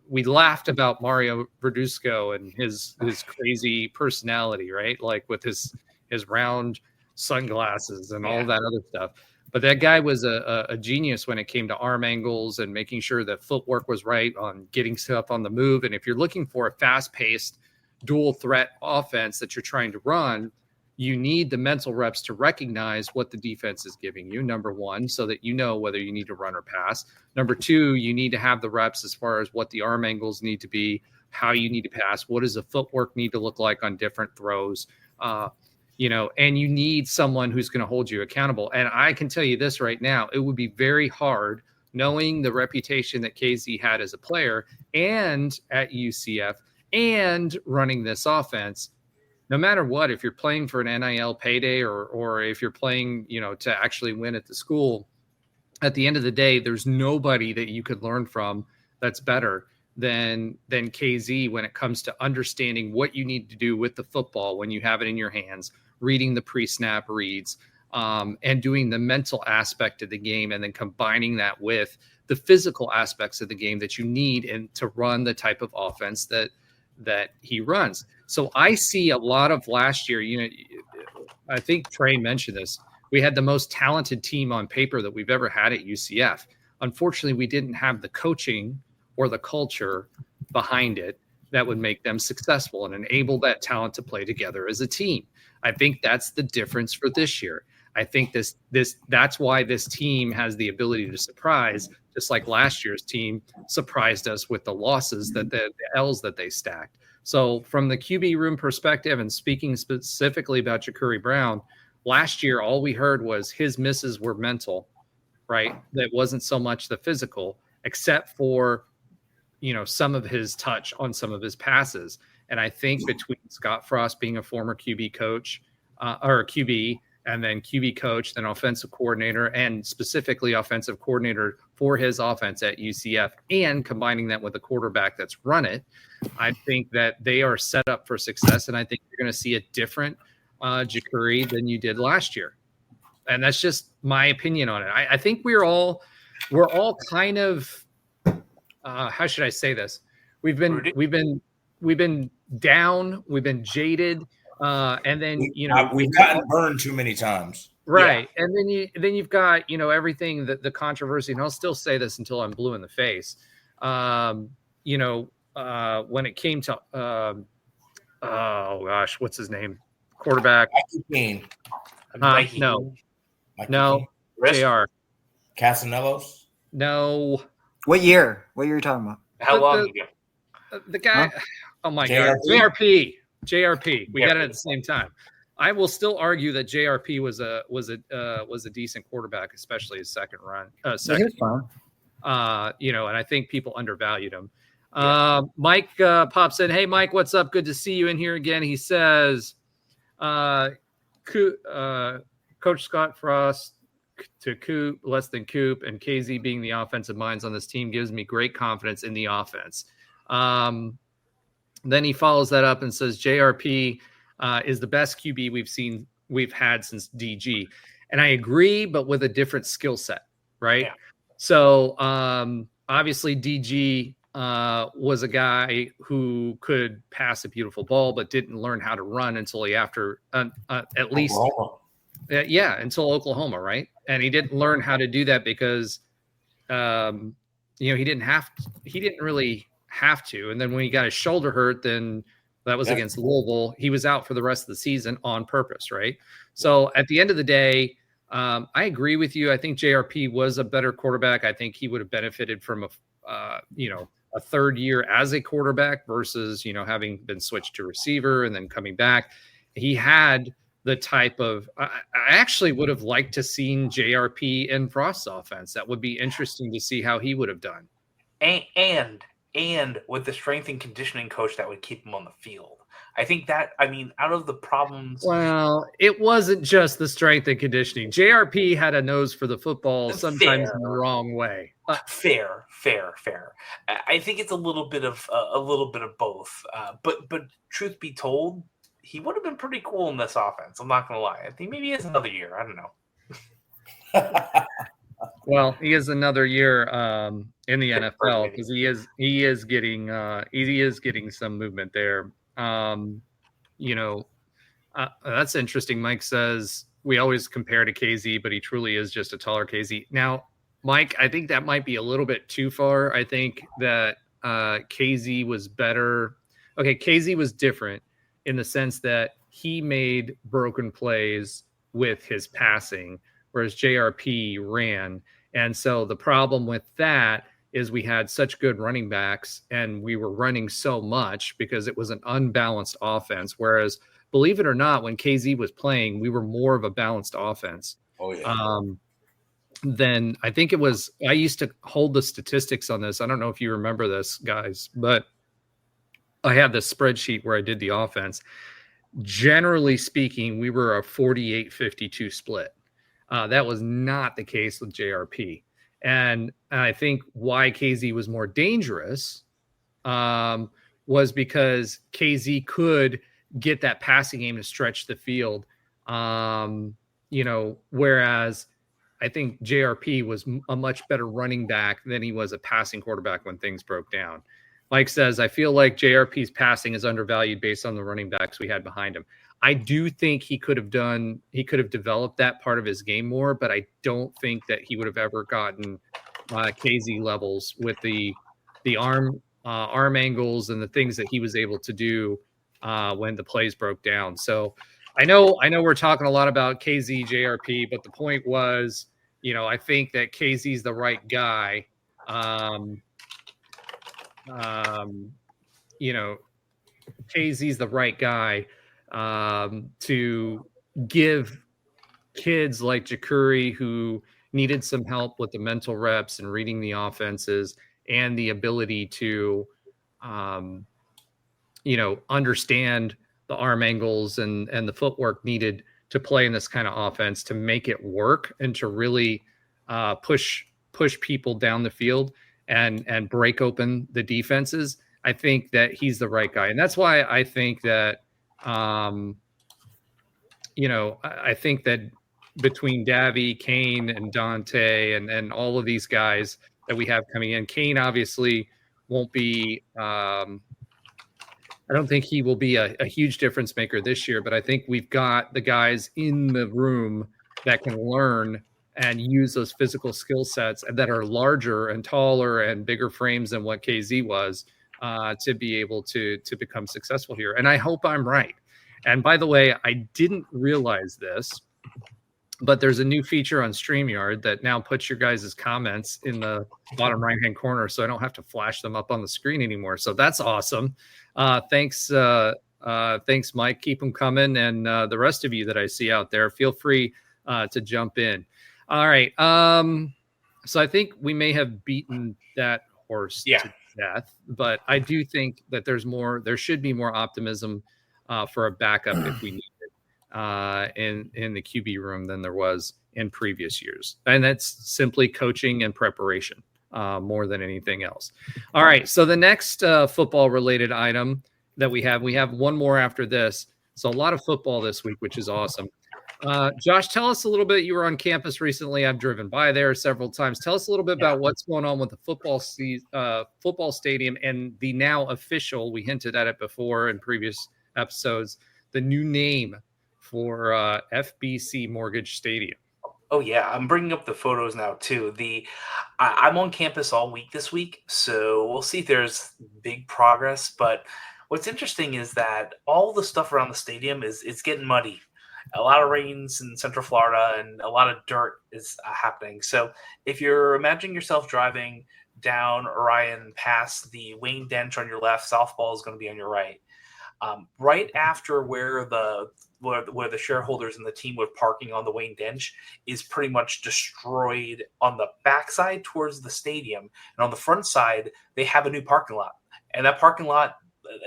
we laughed about Mario Verduzco and his crazy personality, right? Like with his round sunglasses and all that other stuff. But that guy was a genius when it came to arm angles and making sure that footwork was right on getting stuff on the move. And if you're looking for a fast-paced, dual threat offense that you're trying to run, you need the mental reps to recognize what the defense is giving you, number one, so that you know whether you need to run or pass. Number two, you need to have the reps as far as what the arm angles need to be, how you need to pass, what does the footwork need to look like on different throws, and you need someone who's going to hold you accountable. And I can tell you this right now, it would be very hard, knowing the reputation that KZ had as a player and at UCF and running this offense, no matter what, if you're playing for an NIL payday or if you're playing, to actually win at the school, at the end of the day, there's nobody that you could learn from that's better than KZ when it comes to understanding what you need to do with the football when you have it in your hands, reading the pre-snap reads, and doing the mental aspect of the game, and then combining that with the physical aspects of the game that you need and to run the type of offense that he runs. So I see a lot of last year, I think Tre mentioned this. We had the most talented team on paper that we've ever had at UCF. Unfortunately, we didn't have the coaching or the culture behind it that would make them successful and enable that talent to play together as a team. I think that's the difference for this year. I think that's why this team has the ability to surprise, just like last year's team surprised us with the losses, the L's that they stacked. So from the QB room perspective, and speaking specifically about Jakuri Brown, last year all we heard was his misses were mental, right? That wasn't so much the physical, except for some of his touch on some of his passes. And I think between Scott Frost being a former QB coach or a QB, and then QB coach, then offensive coordinator, and specifically offensive coordinator for his offense at UCF, and combining that with a quarterback that's run it, I think that they are set up for success. And I think you're going to see a different Jakuri than you did last year. and that's just my opinion on it. I think we're all kind of how should I say this? We've been down, we've been jaded, and then we've gotten burned too many times. Right. Yeah. And then you've got, everything that the controversy, and I'll still say this until I'm blue in the face. When it came to, oh gosh, what's his name? Quarterback. No, JR. Casanellos? No. What year are you talking about? How long ago? The guy, oh my God. JRP. We got it at the same time. I will still argue that JRP was a decent quarterback, especially his second run. And I think people undervalued him. Mike pops in. Hey, Mike, what's up? Good to see you in here again. He says, Coach Scott Frost to Coop, less than Coop, and KZ being the offensive minds on this team gives me great confidence in the offense. Then he follows that up and says JRP is the best QB we've had since DG. And I agree, but with a different skill set, right? Yeah. So obviously DG was a guy who could pass a beautiful ball, but didn't learn how to run until at least until Oklahoma, right? And he didn't learn how to do that because he didn't really have to. And then when he got his shoulder hurt, then that was against Louisville. He was out for the rest of the season on purpose, right? So at the end of the day, I agree with you. I think JRP was a better quarterback. I think he would have benefited from a third year as a quarterback versus, having been switched to receiver and then coming back. He had the type of I actually would have liked to seen JRP in Frost's offense. That would be interesting to see how he would have done. And with the strength and conditioning coach that would keep him on the field. I think out of the problems. Well, it wasn't just the strength and conditioning. JRP had a nose for the football sometimes in the wrong way. Fair. I think it's a little bit of both. But truth be told, he would have been pretty cool in this offense. I'm not going to lie. I think maybe he has another year. I don't know. Well, he is another year in the NFL because he is getting some movement there. That's interesting. Mike says we always compare to KZ, but he truly is just a taller KZ. Now, Mike, I think that might be a little bit too far. I think that KZ was better. Okay, KZ was different in the sense that he made broken plays with his passing, whereas JRP ran. And so the problem with that is we had such good running backs and we were running so much because it was an unbalanced offense. Whereas, believe it or not, when KZ was playing, we were more of a balanced offense. Oh, yeah. Then I think it was, I used to hold the statistics on this. I don't know if you remember this, guys, but I had this spreadsheet where I did the offense. Generally speaking, we were a 48-52 split. That was not the case with JRP. And I think why KZ was more dangerous was because KZ could get that passing game to stretch the field. Whereas I think JRP was a much better running back than he was a passing quarterback when things broke down. Mike says, I feel like JRP's passing is undervalued based on the running backs we had behind him. I do think he could have developed that part of his game more, but I don't think that he would have ever gotten KZ levels with the arm angles and the things that he was able to do when the plays broke down. So I know we're talking a lot about KZ, JRP, but the point was, I think that KZ's the right guy. KZ's the right guy to give kids like Jakuri who needed some help with the mental reps and reading the offenses and the ability to, understand the arm angles and the footwork needed to play in this kind of offense to make it work and to really push people down the field and break open the defenses. I think that he's the right guy. And that's why I think that, I think that between Davy, Kane, and Dante, and all of these guys that we have coming in. Kane obviously won't be. I don't think he will be a huge difference maker this year, but I think we've got the guys in the room that can learn and use those physical skill sets that are larger and taller and bigger frames than what KZ was to be able to become successful here. And I hope I'm right. And by the way, I didn't realize this, but there's a new feature on StreamYard that now puts your guys' comments in the bottom right-hand corner, so I don't have to flash them up on the screen anymore. So that's awesome. Thanks, Mike. Keep them coming. And the rest of you that I see out there, feel free to jump in. All right. So I think we may have beaten that horse to death, but I do think that there should be more optimism for a backup if we need it in the QB room than there was in previous years. And that's simply coaching and preparation more than anything else. All right. So the next football related item that we have one more after this. So a lot of football this week, which is awesome. Josh, tell us a little bit. You were on campus recently. I've driven by there several times. Tell us a little bit about what's going on with the football stadium and the now official, we hinted at it before in previous episodes, the new name for FBC Mortgage Stadium. Oh yeah, I'm bringing up the photos now too. I'm on campus all week this week, so we'll see if there's big progress. But what's interesting is that all the stuff around the stadium it's getting muddy. A lot of rains in Central Florida and a lot of dirt is happening. So if you're imagining yourself driving down Orion past the Wayne Dench on your left, softball is going to be on your right. Right after where the shareholders and the team were parking on the Wayne Dench is pretty much destroyed on the backside towards the stadium. And on the front side, they have a new parking lot. And that parking lot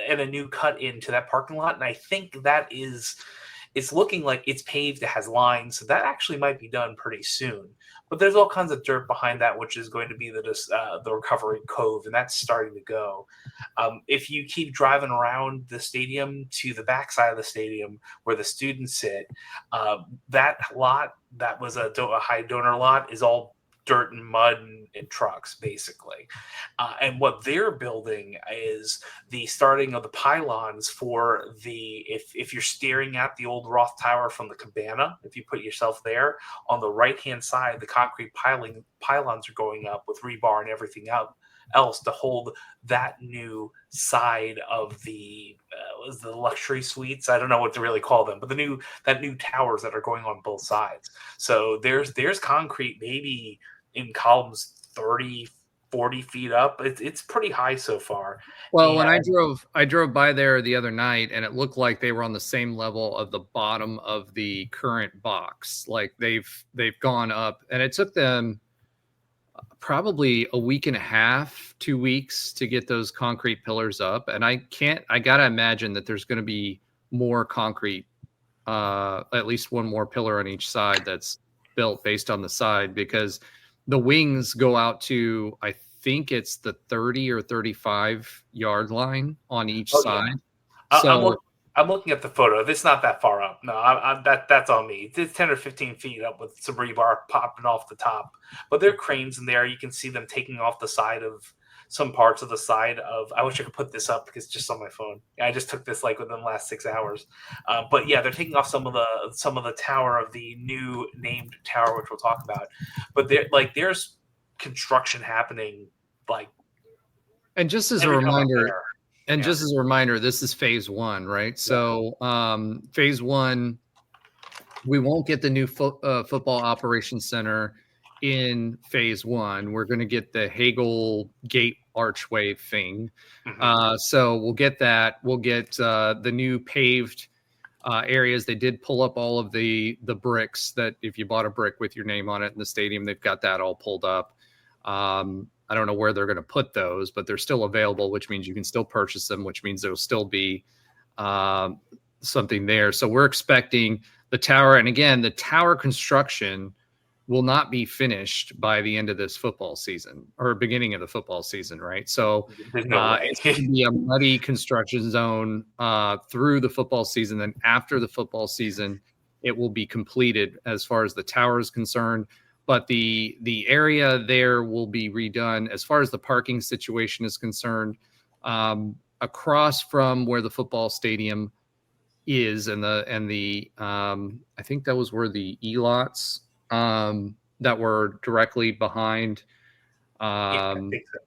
and a new cut into that parking lot. And I think it's looking like it's paved, it has lines. So that actually might be done pretty soon. But there's all kinds of dirt behind that, which is going to be the recovery cove, and that's starting to go. If you keep driving around the stadium to the backside of the stadium where the students sit, that lot that was a high donor lot is all dirt and mud and trucks, basically. And what they're building is the starting of the pylons for if you're staring at the old Roth Tower from the Cabana, if you put yourself there, on the right-hand side, the concrete pylons are going up with rebar and everything else to hold that new side of the luxury suites. I don't know what to really call them, but that new towers that are going on both sides. So there's concrete maybe in columns 30, 40 feet up. It's pretty high so far. Well, when I drove by there the other night, and it looked like they were on the same level of the bottom of the current box. Like they've gone up, and it took them probably a week and a half, 2 weeks to get those concrete pillars up. And I gotta imagine that there's going to be more concrete, at least one more pillar on each side that's built based on the side, because the wings go out to, I think it's the 30 or 35 yard line on each side. Yeah. So I'm looking at the photo. It's not that far up. No, that's on me. It's 10 or 15 feet up with some rebar popping off the top. But there are cranes in there. You can see them taking off the side of some parts of the side of. I wish I could put this up because it's just on my phone. I just took this like within the last 6 hours. But yeah, they're taking off some of the tower of the new named tower, which we'll talk about. But there's construction happening like. And just as a reminder. And just as a reminder, this is phase one, right? So phase one, we won't get the new football operations center in phase one. We're going to get the Hagel gate archway thing. Mm-hmm. So we'll get that. We'll get the new paved areas. They did pull up all of the bricks that if you bought a brick with your name on it in the stadium, they've got that all pulled up. I don't know where they're going to put those, but they're still available, which means you can still purchase them, which means there'll still be something there. So we're expecting the tower. And again, the tower construction will not be finished by the end of this football season or beginning of the football season, right? So it's going to be a muddy construction zone through the football season. Then after the football season, it will be completed as far as the tower is concerned. But the area there will be redone as far as the parking situation is concerned. Across from where the football stadium is, and the I think that was where the E-lots that were directly behind I think so.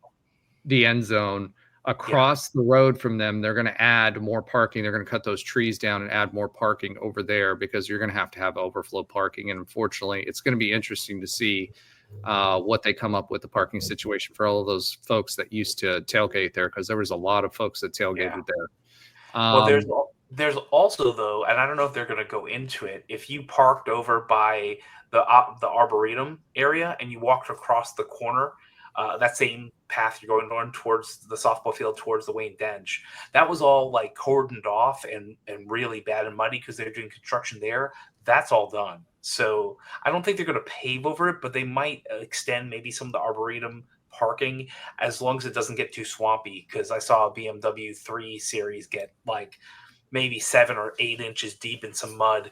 the end zone. Across the road from them, they're going to add more parking. They're going to cut those trees down and add more parking over there, because you're going to have overflow parking. And unfortunately, it's going to be interesting to see what they come up with the parking situation for all of those folks that used to tailgate there, because there was a lot of folks that tailgated there. Well, there's also, though, and I don't know if they're going to go into it, if you parked over by the Arboretum area and you walked across the corner, that same path you're going on towards the softball field, towards the Wayne Dench, that was all like cordoned off and really bad and muddy because they're doing construction there. That's all done. So I don't think they're going to pave over it, but they might extend maybe some of the Arboretum parking, as long as it doesn't get too swampy, because I saw a BMW 3 Series get like maybe 7 or 8 inches deep in some mud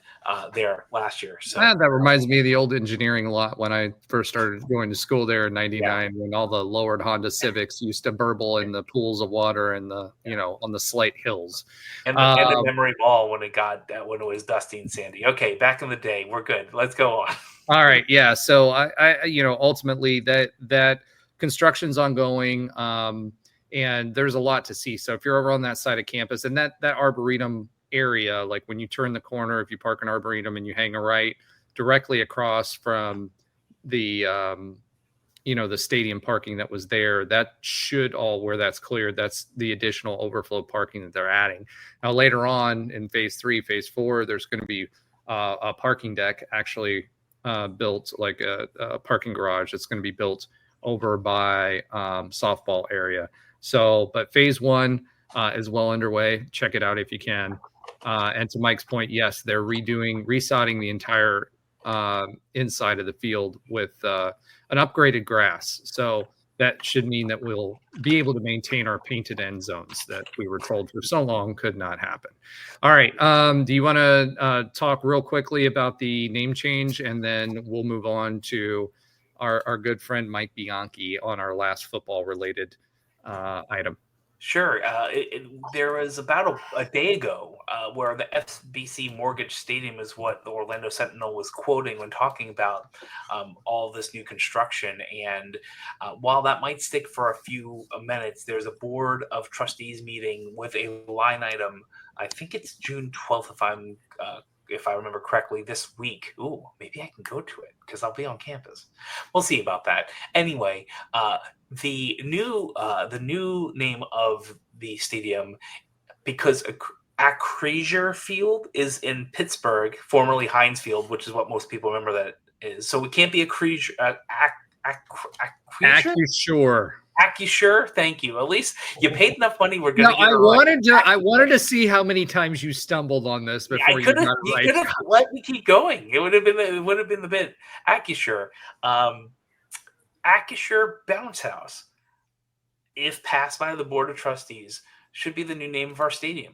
there last year. So that reminds me of the old engineering lot when I first started going to school there in '99, when all the lowered Honda Civics used to burble in the pools of water and the on the slight hills. And the memory ball when it was dusty and sandy. Okay, back in the day, we're good. Let's go on. All right, yeah. So I ultimately that construction's ongoing. And there's a lot to see. So if you're over on that side of campus, and that Arboretum area, like when you turn the corner, if you park an Arboretum and you hang a right, directly across from the the stadium parking that was there, that should all, where that's cleared, that's the additional overflow parking that they're adding. Now later on in phase 3, phase 4, there's going to be a parking deck actually built, like a parking garage that's going to be built over by softball area. So, but phase 1 is well underway. Check it out if you can. And to Mike's point, yes, they're resodding the entire inside of the field with an upgraded grass. So that should mean that we'll be able to maintain our painted end zones that we were told for so long could not happen. All right. Do you want to talk real quickly about the name change, and then we'll move on to our good friend Mike Bianchi on our last football related item? Sure. There was about a day ago where the FBC Mortgage Stadium is what the Orlando Sentinel was quoting when talking about all this new construction. And while that might stick for a few minutes, there's a board of trustees meeting with a line item. I think it's June 12th, if I remember correctly, this week. Ooh, maybe I can go to it because I'll be on campus. We'll see about that. Anyway, the new name of the stadium, because Acrisure Field is in Pittsburgh, formerly Heinz Field, which is what most people remember that is. So it can't be Acrisure. Acrisure, thank you. At least you paid enough money. We're going to get it. I wanted to see how many times you stumbled on this before you got it right. You could have let me keep going. It would have been the bit. Acrisure, Acrisure Bounce House, if passed by the board of trustees, should be the new name of our stadium.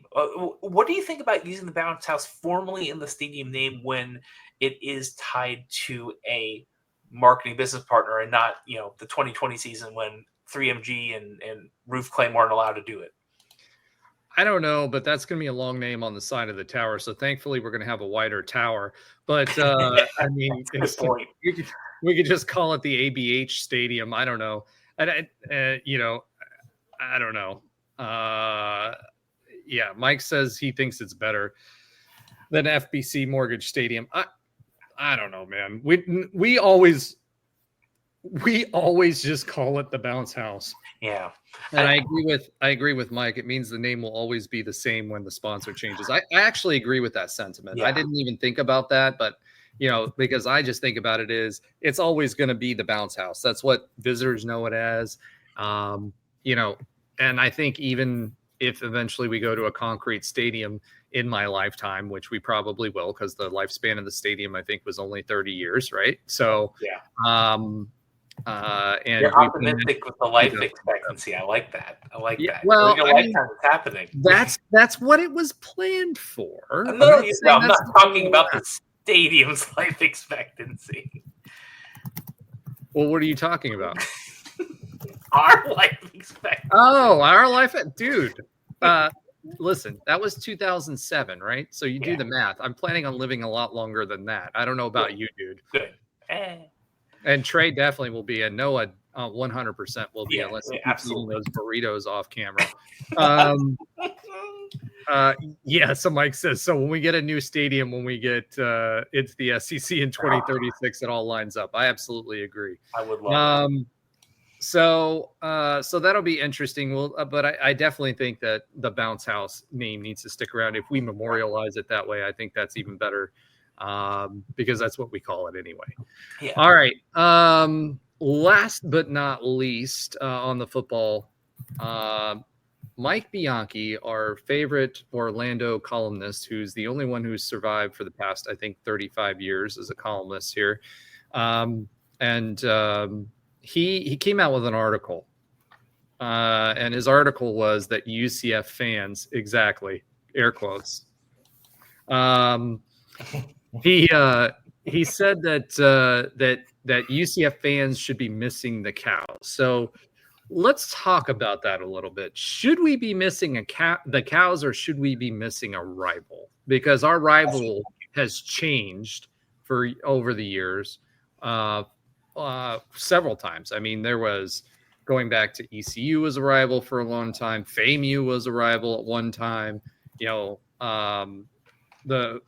What do you think about using the Bounce House formally in the stadium name when it is tied to a marketing business partner and not, the 2020 season when 3MG and Roof Claim weren't allowed to do it? I don't know, but that's going to be a long name on the side of the tower. So thankfully we're going to have a wider tower, but I mean, we could just call it the ABH Stadium. I don't know. I don't know. Yeah. Mike says he thinks it's better than FBC Mortgage Stadium. I don't know, man. We always just call it the Bounce House. Yeah. And I agree with Mike. It means the name will always be the same when the sponsor changes. I actually agree with that sentiment. Yeah. I didn't even think about that, but because I just think about it is it's always going to be the Bounce House. That's what visitors know it as. And I think even if eventually we go to a concrete stadium in my lifetime, which we probably will, because the lifespan of the stadium, I think, was only 30 years, right? So, yeah. And you're optimistic with the life expectancy. I like that. that. Well, lifetime is happening. That's what it was planned for. No, I'm not talking about the stadium's life expectancy. Well, what are you talking about? Our life expectancy. Oh, our life, dude. Listen, that was 2007, right? So you do the math. I'm planning on living a lot longer than that. I don't know about you, dude. Good. And Trey definitely will be, and Noah 100% will be, unless he keeps eating those burritos off camera. So Mike says, so when we get a new stadium, when we get into the SEC in 2036, it all lines up. I absolutely agree. I would love that. So that'll be interesting. But I definitely think that the Bounce House name needs to stick around. If we memorialize it that way, I think that's even better, because that's what we call it anyway. Yeah. All right. Last but not least, on the football, Mike Bianchi, our favorite Orlando columnist, who's the only one who's survived for the past, I think, 35 years as a columnist here, He came out with an article, and his article was that UCF fans, exactly, air quotes. He said that UCF fans should be missing the cows. So let's talk about that a little bit. Should we be missing the cows, or should we be missing a rival? Because our rival has changed over the years. Several times. I mean, there was, going back to ECU was a rival for a long time. FAMU was a rival at one time. What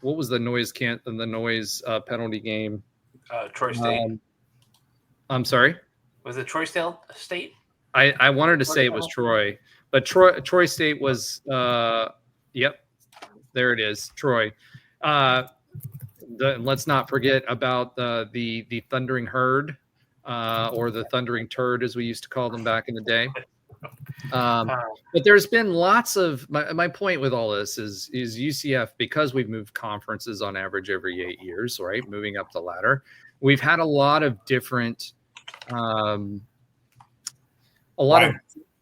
was the noise penalty game? Troy State. I'm sorry. Was it Troy State? I wanted to say it was Troy, but Troy State was. Yep, there it is, Troy. Let's not forget about the Thundering Herd, or the Thundering Turd, as we used to call them back in the day. But there's been lots of my point with all this is UCF, because we've moved conferences on average every 8 years, right? Moving up the ladder, we've had a lot of different, of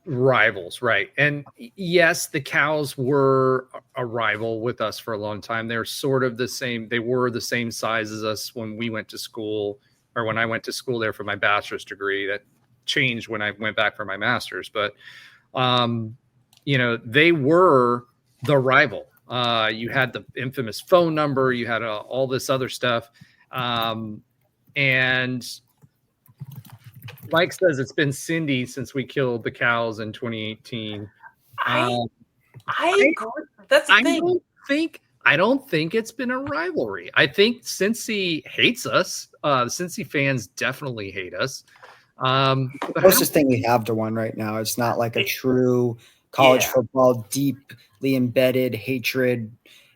rivals, right? And yes, the cows were a rival with us for a long time. They're sort of the same. They were the same size as us when we went to school, or when I went to school there for my bachelor's degree. That changed when I went back for my master's, but they were the rival. You had the infamous phone number, you had all this other stuff, and Mike says it's been Cindy since we killed the cows in 2018. I agree. That's the thing. I don't think it's been a rivalry. I think Cincy hates us. Cincy fans definitely hate us. The closest thing we have to one right now. It's not like a true college football, deeply embedded hatred,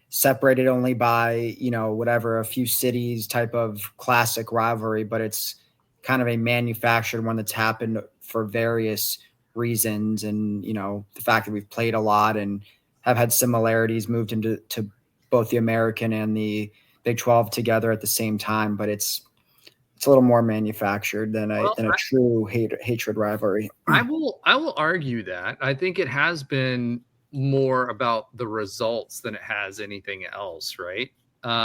separated only by, a few cities type of classic rivalry, but it's kind of a manufactured one that's happened for various reasons. And, the fact that we've played a lot and have had similarities, moved into both the American and the Big 12 together at the same time, but it's a little more manufactured than a true hatred rivalry. I will argue that. I think it has been more about the results than it has anything else, right?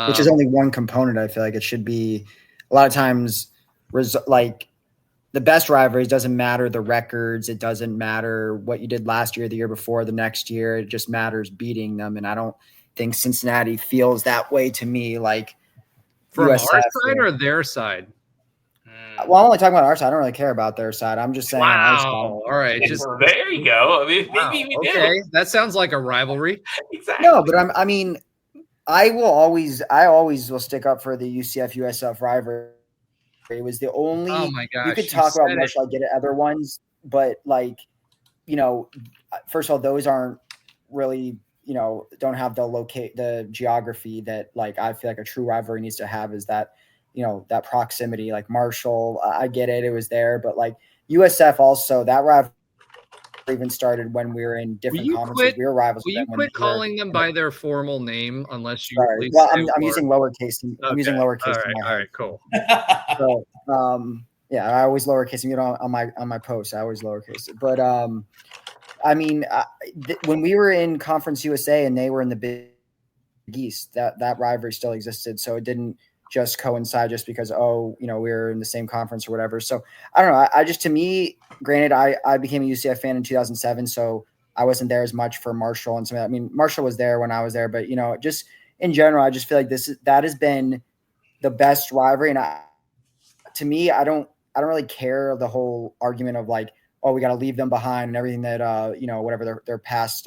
Which is only one component. I feel like it should be a lot of times like the best rivalries doesn't matter the records. It doesn't matter what you did last year, the year before, the next year. It just matters beating them. And I don't think Cincinnati feels that way to me. Like from USF, our side or their side? Well, I'm only talking about our side. I don't really care about their side. I'm just saying. Wow. All right. There you go. I mean, maybe we do. Okay. That sounds like a rivalry. Exactly. No, but I always will stick up for the UCF USF rivalry. It was the only. Oh my gosh! You could talk about Marshall, get at other ones, but first of all, those aren't really, don't have the geography that I feel like a true rivalry needs to have. Is that that proximity? Like Marshall, I get it, it was there, but USF also, that rivalry even started when we were in different conferences. We were rivals. Will you quit calling them by their formal name unless you? Sorry. Well, I'm using lowercase. I'm using lowercase. All right, cool. So, I always lowercase them. On my posts, I always lowercase it. But when we were in Conference USA and they were in the Big East, that rivalry still existed. So it didn't just coincide just because, we're in the same conference or whatever. So I don't know. I just, to me, granted, I became a UCF fan in 2007, so I wasn't there as much for Marshall and some of that. I mean, Marshall was there when I was there, but just in general, I just feel like that has been the best rivalry. And to me, I don't really care the whole argument of like, oh, we got to leave them behind and everything that, whatever their past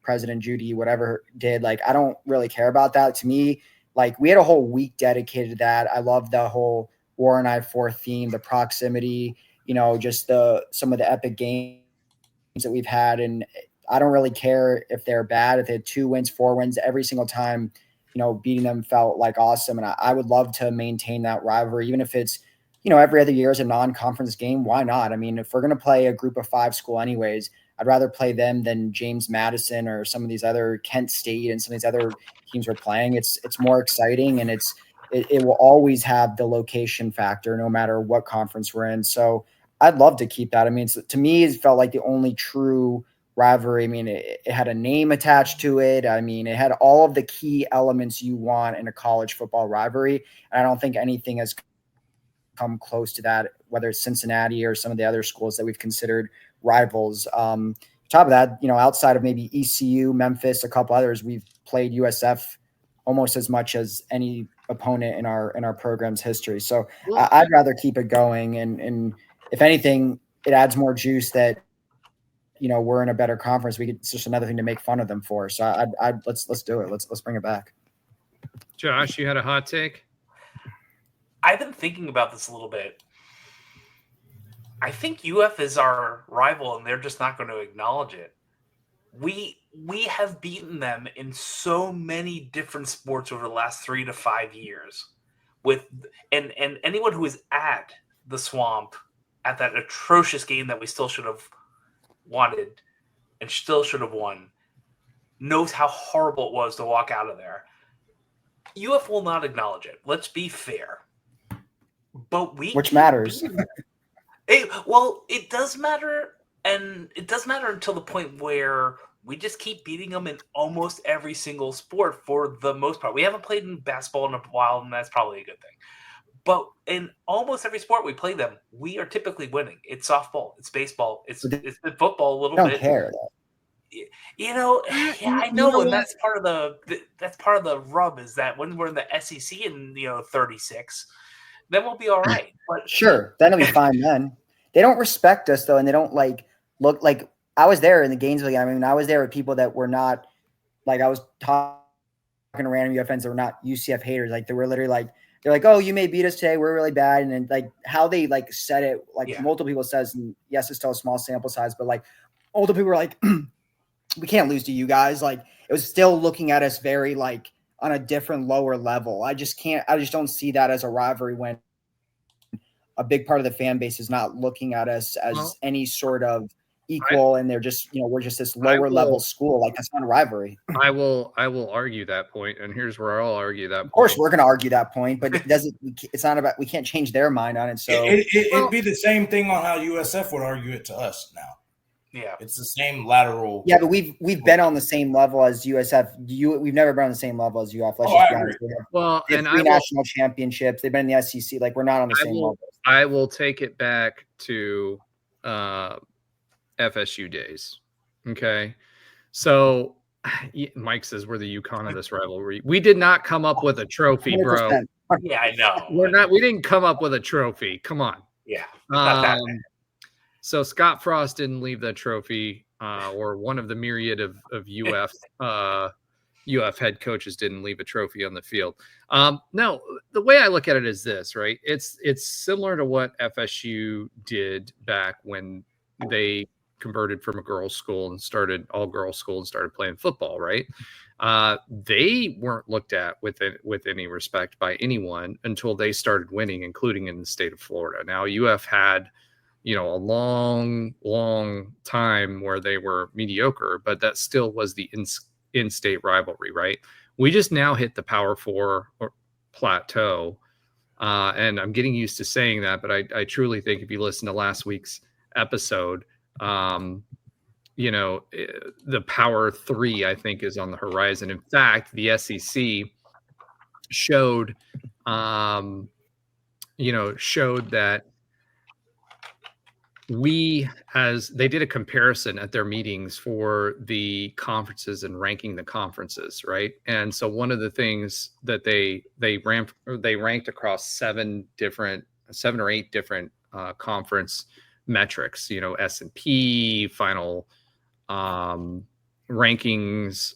President Judy, whatever did. Like, I don't really care about that. To me, like, we had a whole week dedicated to that. I love the whole War on I-4 theme, the proximity, just some of the epic games that we've had. And I don't really care if they're bad, if they had 2 wins, 4 wins every single time, beating them felt like awesome. And I would love to maintain that rivalry, even if it's, every other year is a non-conference game. Why not? I mean, if we're going to play a group of 5 school anyways, I'd rather play them than James Madison or some of these other Kent State and some of these other teams we're playing. It's more exciting, and it will always have the location factor no matter what conference we're in. So I'd love to keep that. I mean, to me, it felt like the only true rivalry. I mean, it had a name attached to it. I mean, it had all of the key elements you want in a college football rivalry. And I don't think anything has come close to that, whether it's Cincinnati or some of the other schools that we've considered rivals. On top of that, outside of maybe ECU, Memphis, a couple others, we've played USF almost as much as any opponent in our program's history. So I'd rather keep it going. And if anything, it adds more juice that, we're in a better conference. It's just another thing to make fun of them for. So let's do it. Let's bring it back. Josh, you had a hot take? I've been thinking about this a little bit. I think UF is our rival, and they're just not going to acknowledge it. We have beaten them in so many different sports over the last 3 to 5 years. And anyone who is at the Swamp at that atrocious game that we still should have wanted and still should have won knows how horrible it was to walk out of there. UF will not acknowledge it. Let's be fair. But which matters. It does matter, and it does matter until the point where we just keep beating them in almost every single sport for the most part. We haven't played in basketball in a while, and that's probably a good thing. But in almost every sport we play them, we are typically winning. It's softball, it's baseball, it's football a little bit. I don't care. I know, and that's part of the rub is that when we're in the SEC in 36. Then we'll be all right. But sure, then it'll be fine. Then they don't respect us though, and they don't look like I was there in the Gainesville game. I mean, I was there with people that were not like I was talking to random UF fans that were not UCF haters. Like they were literally they're like, "Oh, you may beat us today. We're really bad." And then like how they said it, multiple people says, and yes, it's still a small sample size, but older people were like, "We can't lose to you guys." Like it was still looking at us very on a different lower level. I just don't see that as a rivalry when a big part of the fan base is not looking at us as any sort of equal, and they're just, we're just this lower level school. Like that's not a rivalry. I will argue that point, and here's where I'll argue that point. Of course, we're going to argue that point, but it's not about, we can't change their mind on it. So it'd be the same thing on how USF would argue it to us now. Yeah, it's the same lateral. Yeah, but we've been on the same level as USF. We've never been on the same level as UF. Let's just be honest. They have 3 national championships. They've been in the SEC. We're not on the same level. I will take it back to FSU days. Okay, so Mike says we're the UConn of this rivalry. We did not come up with a trophy, 100%. Bro. Yeah, I know. We didn't come up with a trophy. Come on. Yeah. Not that bad. So Scott Frost didn't leave that trophy, or one of the myriad of UF head coaches didn't leave a trophy on the field. No, the way I look at it is this, right? It's similar to what FSU did back when they converted from a girls' school and started all-girls school and started playing football, right? They weren't looked at with any respect by anyone until they started winning, including in the state of Florida. Now UF had a long time where they were mediocre, but that still was the in-state rivalry, right? We just now hit the Power 4 plateau, and I'm getting used to saying that, but I truly think if you listen to last week's episode, the Power 3, I think, is on the horizon. In fact, the SEC showed showed that they did a comparison at their meetings for the conferences and ranking the conferences, right? And so one of the things that they ranked across 7 or 8 different conference metrics, S&P, final rankings,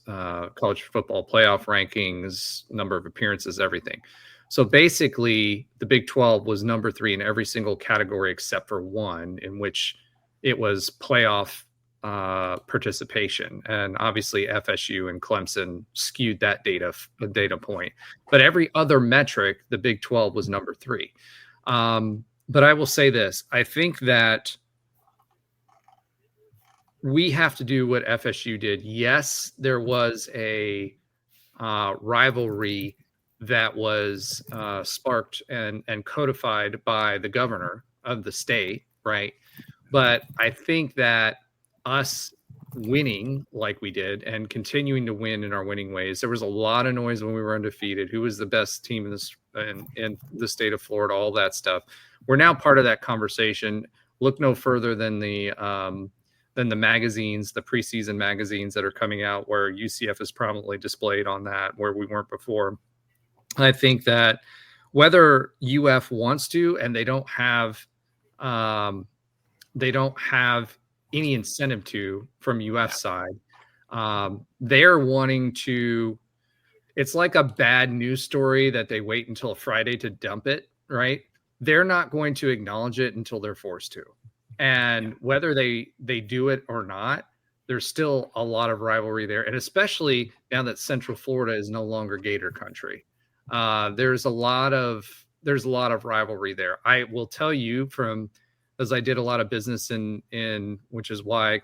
college football playoff rankings, number of appearances, everything. So basically, the Big 12 was number 3 in every single category except for one, in which it was playoff participation. And obviously, FSU and Clemson skewed that data point. But every other metric, the Big 12 was number 3. But I will say this. I think that we have to do what FSU did. Yes, there was a rivalry that was sparked and codified by the governor of the state, right? But I think that us winning like we did and continuing to win in our winning ways, there was a lot of noise when we were undefeated. Who was the best team in the state of Florida? All that stuff. We're now part of that conversation. Look no further than the magazines, the preseason magazines that are coming out, where UCF is prominently displayed on that, where we weren't before. I think that whether UF wants to, and they don't have any incentive to from UF side, they're wanting to. It's like a bad news story that they wait until Friday to dump it, right? They're not going to acknowledge it until they're forced to. And whether they do it or not, there's still a lot of rivalry there. And especially now that Central Florida is no longer Gator country, there's a lot of rivalry there. I will tell you, as I did a lot of business in which is why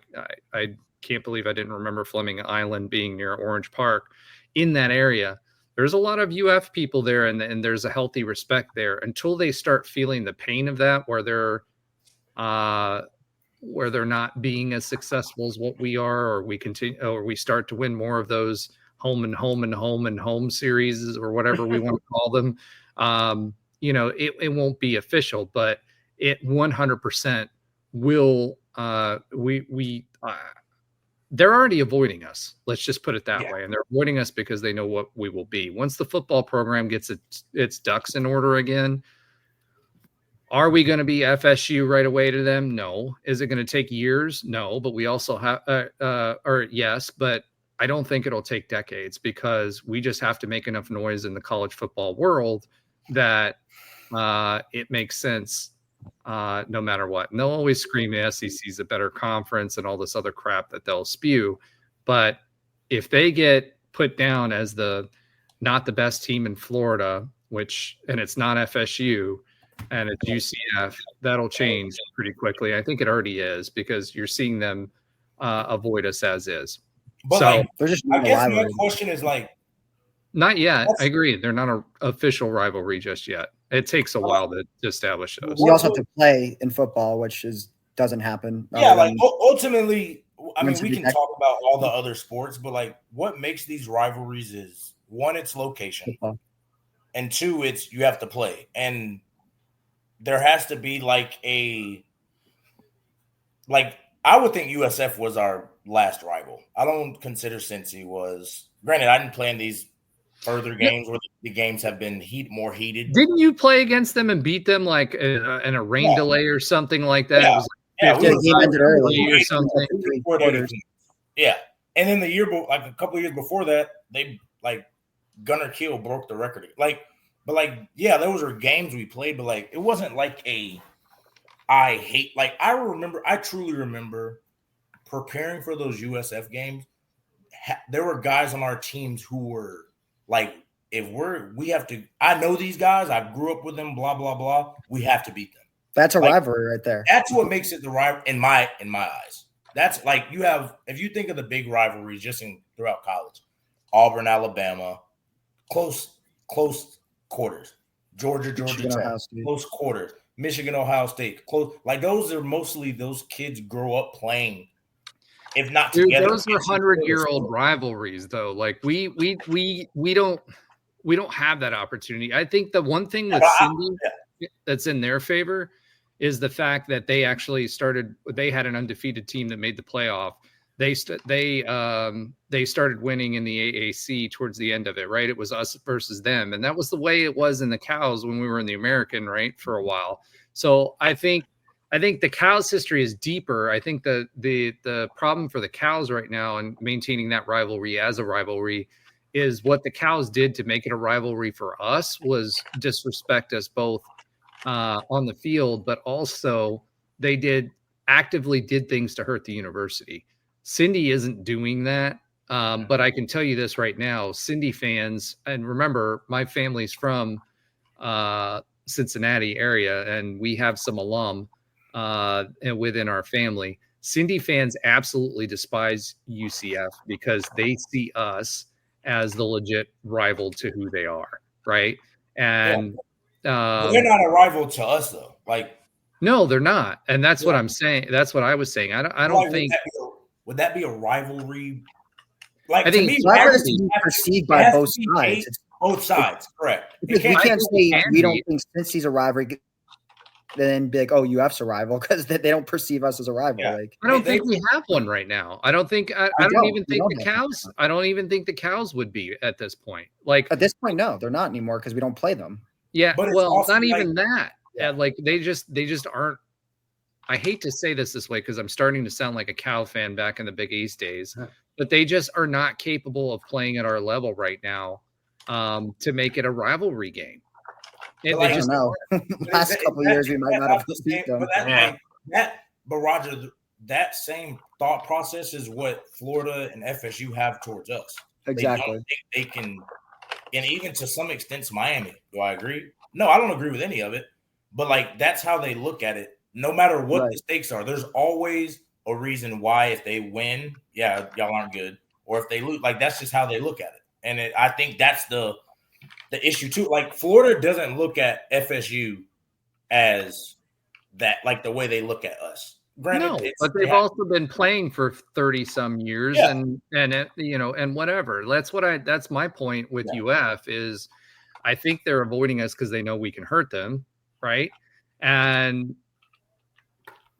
I can't believe I didn't remember Fleming Island being near Orange Park. In that area, there's a lot of UF people there, and there's a healthy respect there until they start feeling the pain of that, where they're not being as successful as what we are, or we start to win more of those home series, or whatever we want to call them. It won't be official, but it 100% will. They're already avoiding us. Let's just put it that way. And they're avoiding us because they know what we will be. Once the football program gets its ducks in order again, are we going to be FSU right away to them? No. Is it going to take years? No. But we also have, yes, but I don't think it'll take decades, because we just have to make enough noise in the college football world that it makes sense no matter what. And they'll always scream the SEC is a better conference and all this other crap that they'll spew. But if they get put down as not the best team in Florida, and it's not FSU, and it's UCF, that'll change pretty quickly. I think it already is, because you're seeing them avoid us as is. But so I guess my question is not yet. I agree. They're not an official rivalry just yet. It takes a while to establish those. We also have to play in football, which doesn't happen. Yeah, ultimately, I mean, we can talk about all the other sports, but what makes these rivalries is, one, it's location, football. And 2, it's you have to play. And there has to be I would think USF was our last rival. I don't consider Cincy was. Granted, I didn't play in these further games where the games have been more heated. Didn't you play against them and beat them in a rain delay or something like that? Yeah, it was game ended early or something. Yeah, and then a couple of years before that, they Gunnar Kiel broke the record. Those were games we played, but it wasn't I truly remember preparing for those USF games. There were guys on our teams who were I know these guys, I grew up with them, blah, blah, blah. We have to beat them. That's a rivalry right there. That's what makes it the rival in my eyes. That's if you think of the big rivalries just throughout college, Auburn, Alabama, close quarters. Georgia Tech, close quarters. Michigan, Ohio State, close. Those are mostly those kids grow up playing. If not together, those are 100-year-old rivalries, though. We we don't have that opportunity. I think the one thing with Cindy that's in their favor is the fact that they actually they had an undefeated team that made the playoff. They started winning in the AAC towards the end of it, right? It was us versus them. And that was the way it was in the Cows when we were in the American, right? For a while. So I think the Cows history is deeper. I think the problem for the Cows right now and maintaining that rivalry as a rivalry is what the Cows did to make it a rivalry for us was disrespect us both on the field, but also they actively did things to hurt the university. Cindy isn't doing that. But I can tell you this right now, Cindy fans, and remember, my family's from Cincinnati area, and we have some alum within our family. Cindy fans absolutely despise UCF because they see us as the legit rival to who they are, right? And they're not a rival to us, though. Like, no, they're not, and that's what I'm saying. That's what I was saying. I don't think. Would that be a rivalry? Like, I think it's perceived by both sides. Both sides, correct. Because we can't say we don't think Cincy's a rivalry, then be like, oh, UF's a rival because they don't perceive us as a rival. Yeah. Like, I don't think we have one right now. I don't think I don't even think the Cows. I don't even think the Cows would be at this point. Like at this point, no, they're not anymore because we don't play them. Yeah, but well, not even that. Yeah, like they just aren't. I hate to say this way because I'm starting to sound like a Cow fan back in the Big East days, but they just are not capable of playing at our level right now to make it a rivalry game. I don't know. Last couple of years, we might not have beat them. But Roger, that same thought process is what Florida and FSU have towards us. Exactly. They can, and even to some extent, Miami. Do I agree? No, I don't agree with any of it. But like that's how they look at it. No matter what the stakes are, there's always a reason why if they win, y'all aren't good, or if they lose, like that's just how they look at it. And I think that's the issue too. Like Florida doesn't look at FSU as that, like the way they look at us. Granted, but they've also been playing for 30 some years and whatever. That's my point with UF is I think they're avoiding us because they know we can hurt them. Right. And,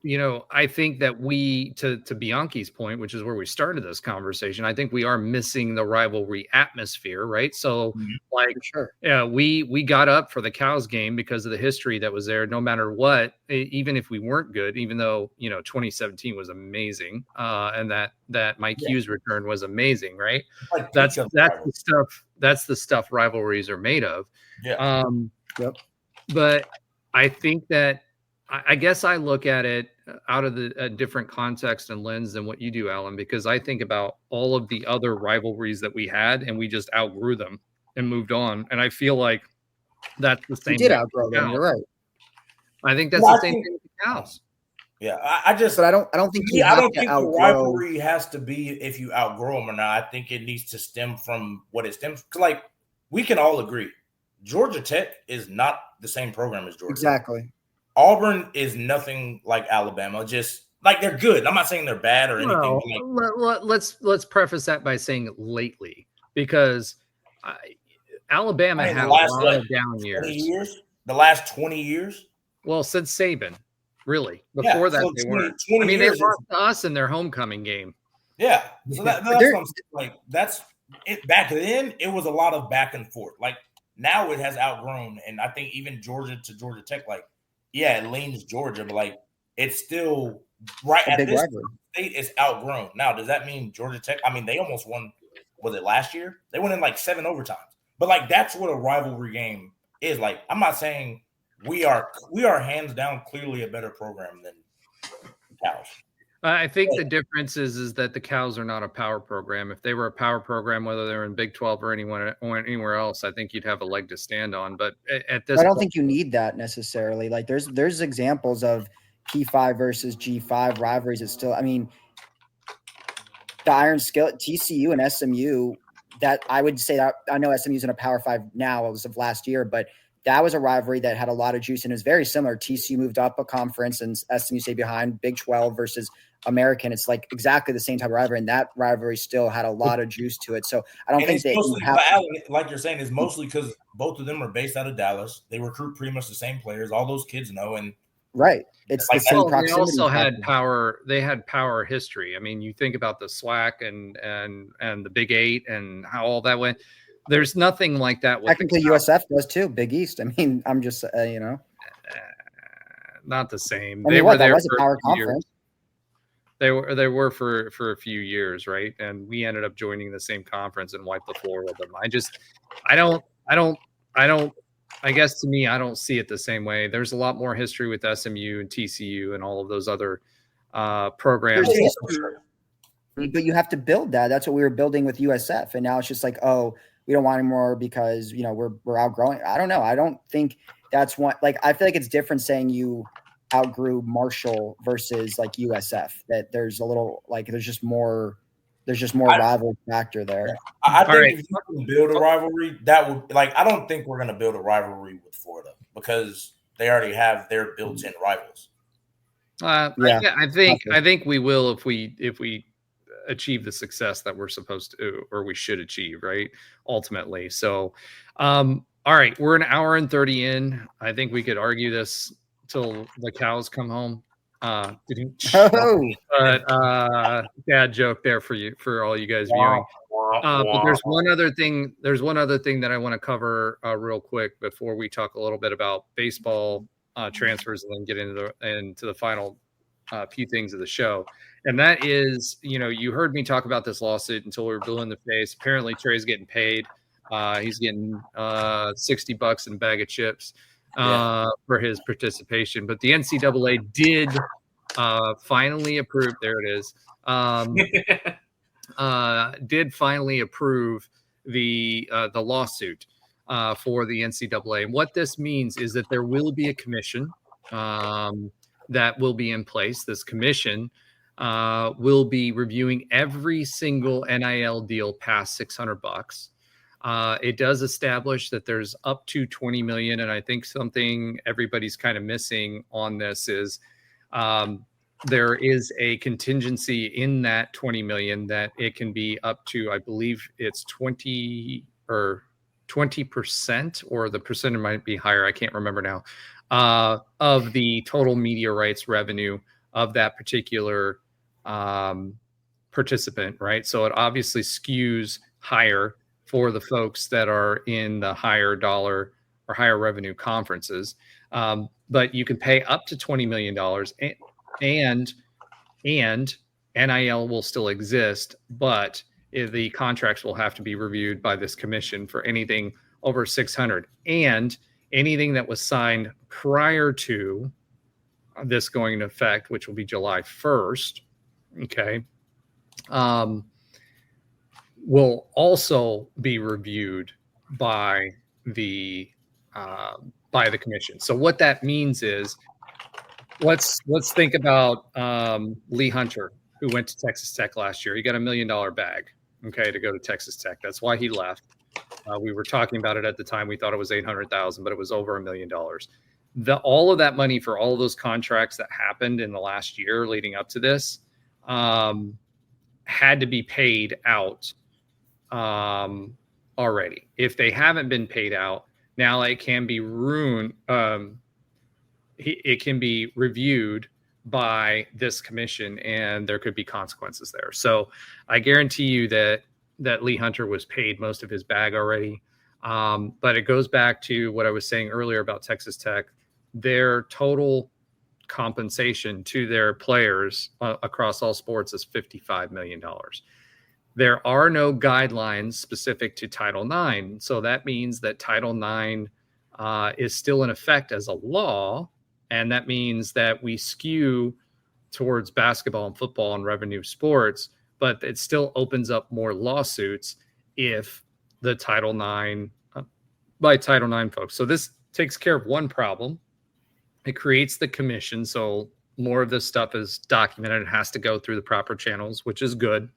I think that to Bianchi's point, which is where we started this conversation, I think we are missing the rivalry atmosphere, right? So, we got up for the Cows game because of the history that was there. No matter what, even if we weren't good, even though 2017 was amazing, and that Mike Hughes return was amazing, right? Like that's the stuff. That's the stuff rivalries are made of. Yeah. But I think that. I guess I look at it out of a different context and lens than what you do, Alan, because I think about all of the other rivalries that we had and we just outgrew them and moved on. And I feel like that's the same. We did outgrow them. You're right. I think that's the same thing with the Cows. Yeah, but I don't think I don't think the rivalry has to be if you outgrow them or not. I think it needs to stem from what it stems. Like we can all agree, Georgia Tech is not the same program as Georgia. Exactly. Auburn is nothing like Alabama. Just like they're good. I'm not saying they're bad or anything. Let's preface that by saying lately, because Alabama had a lot of down years. The last 20 years. Well, since Saban, really. Before that, they weren't. They lost to us in their homecoming game. Yeah, so that's what I'm saying. Like that's it. Back then, it was a lot of back and forth. Like now, it has outgrown, and I think even Georgia to Georgia Tech, like. Yeah, it leans Georgia, but like it's still right at this state. It's outgrown. Now, does that mean Georgia Tech? I mean, they almost won. Was it last year? They went in like 7 overtimes. But like that's what a rivalry game is. Like I'm not saying we are hands down clearly a better program than Cows. I think the difference is that the Cows are not a power program. If they were a power program, whether they're in Big 12 or anywhere else, I think you'd have a leg to stand on. But at this, I don't think you need that necessarily. Like there's examples of P5 versus G5 rivalries. It's still, I mean, the Iron Skillet, TCU and SMU. That I would say that I know SMU's in a Power 5 now as of last year, but that was a rivalry that had a lot of juice, and it was very similar. TCU moved up a conference and SMU stayed behind. Big 12 versus American. It's like exactly the same type of rivalry, and that rivalry still had a lot of juice to it. So I don't think that mostly, like you're saying, is mostly because both of them are based out of Dallas. They recruit pretty much the same players. All those kids know, and right. It's like the same proximity. They also had power. They had power history. I mean, you think about the SWAC and the Big 8 and how all that went. There's nothing like that. Technically, USF does too. Big East. I mean, I'm just not the same. I mean, they were there was for a power conference. They were for a few years, right? And we ended up joining the same conference and wiped the floor with them. I guess to me, I don't see it the same way. There's a lot more history with SMU and TCU and all of those other programs. But you have to build that. That's what we were building with USF. And now it's just like, oh, we don't want anymore because, we're outgrowing. I don't know. I don't think that's one. Like, I feel like it's different saying you outgrew Marshall versus like USF, that there's a little, like, there's just more rivalry factor there. I think if you can build a rivalry, that would, like, I don't think we're going to build a rivalry with Florida because they already have their built-in rivals. I think we will if we achieve the success that we're supposed to, or we should achieve, right? Ultimately. So, all right, we're an hour and 30 in. I think we could argue this till the cows come home. Dad joke there for all you guys viewing. But there's one other thing that I want to cover real quick before we talk a little bit about baseball transfers and then get into the final few things of the show. And that is, you heard me talk about this lawsuit until we were blue in the face. Apparently Tre's getting paid. He's getting $60 and a bag of chips for his participation. But the NCAA did finally approve. There it is. Did finally approve the lawsuit for the NCAA. And what this means is that there will be a commission that will be in place. This commission will be reviewing every single NIL deal past $600. It does establish that there's up to 20 million. And I think something everybody's kind of missing on this is there is a contingency in that 20 million that it can be up to, I believe it's 20% or the percentage might be higher. I can't remember now, of the total media rights revenue of that particular participant, right? So it obviously skews higher for the folks that are in the higher dollar or higher revenue conferences. But you can pay up to $20 million and NIL will still exist, but the contracts will have to be reviewed by this commission for anything over 600 and anything that was signed prior to this going into effect, which will be July 1st. Okay. Will also be reviewed by the commission. So what that means is, let's think about Lee Hunter, who went to Texas Tech last year. He got $1 million bag, okay, to go to Texas Tech. That's why he left. We were talking about it at the time. We thought it was $800,000, but it was over $1 million. All of that money for all of those contracts that happened in the last year leading up to this had to be paid out already. If they haven't been paid out, now it can be ruined. It can be reviewed by this commission, and there could be consequences there. So I guarantee you that Lee Hunter was paid most of his bag already. But it goes back to what I was saying earlier about Texas Tech. Their total compensation to their players across all sports is $55 million. There are no guidelines specific to Title IX. So that means that Title IX is still in effect as a law. And that means that we skew towards basketball and football and revenue sports, but it still opens up more lawsuits if the Title IX, by Title IX folks. So this takes care of one problem. It creates the commission. So more of this stuff is documented. It has to go through the proper channels, which is good.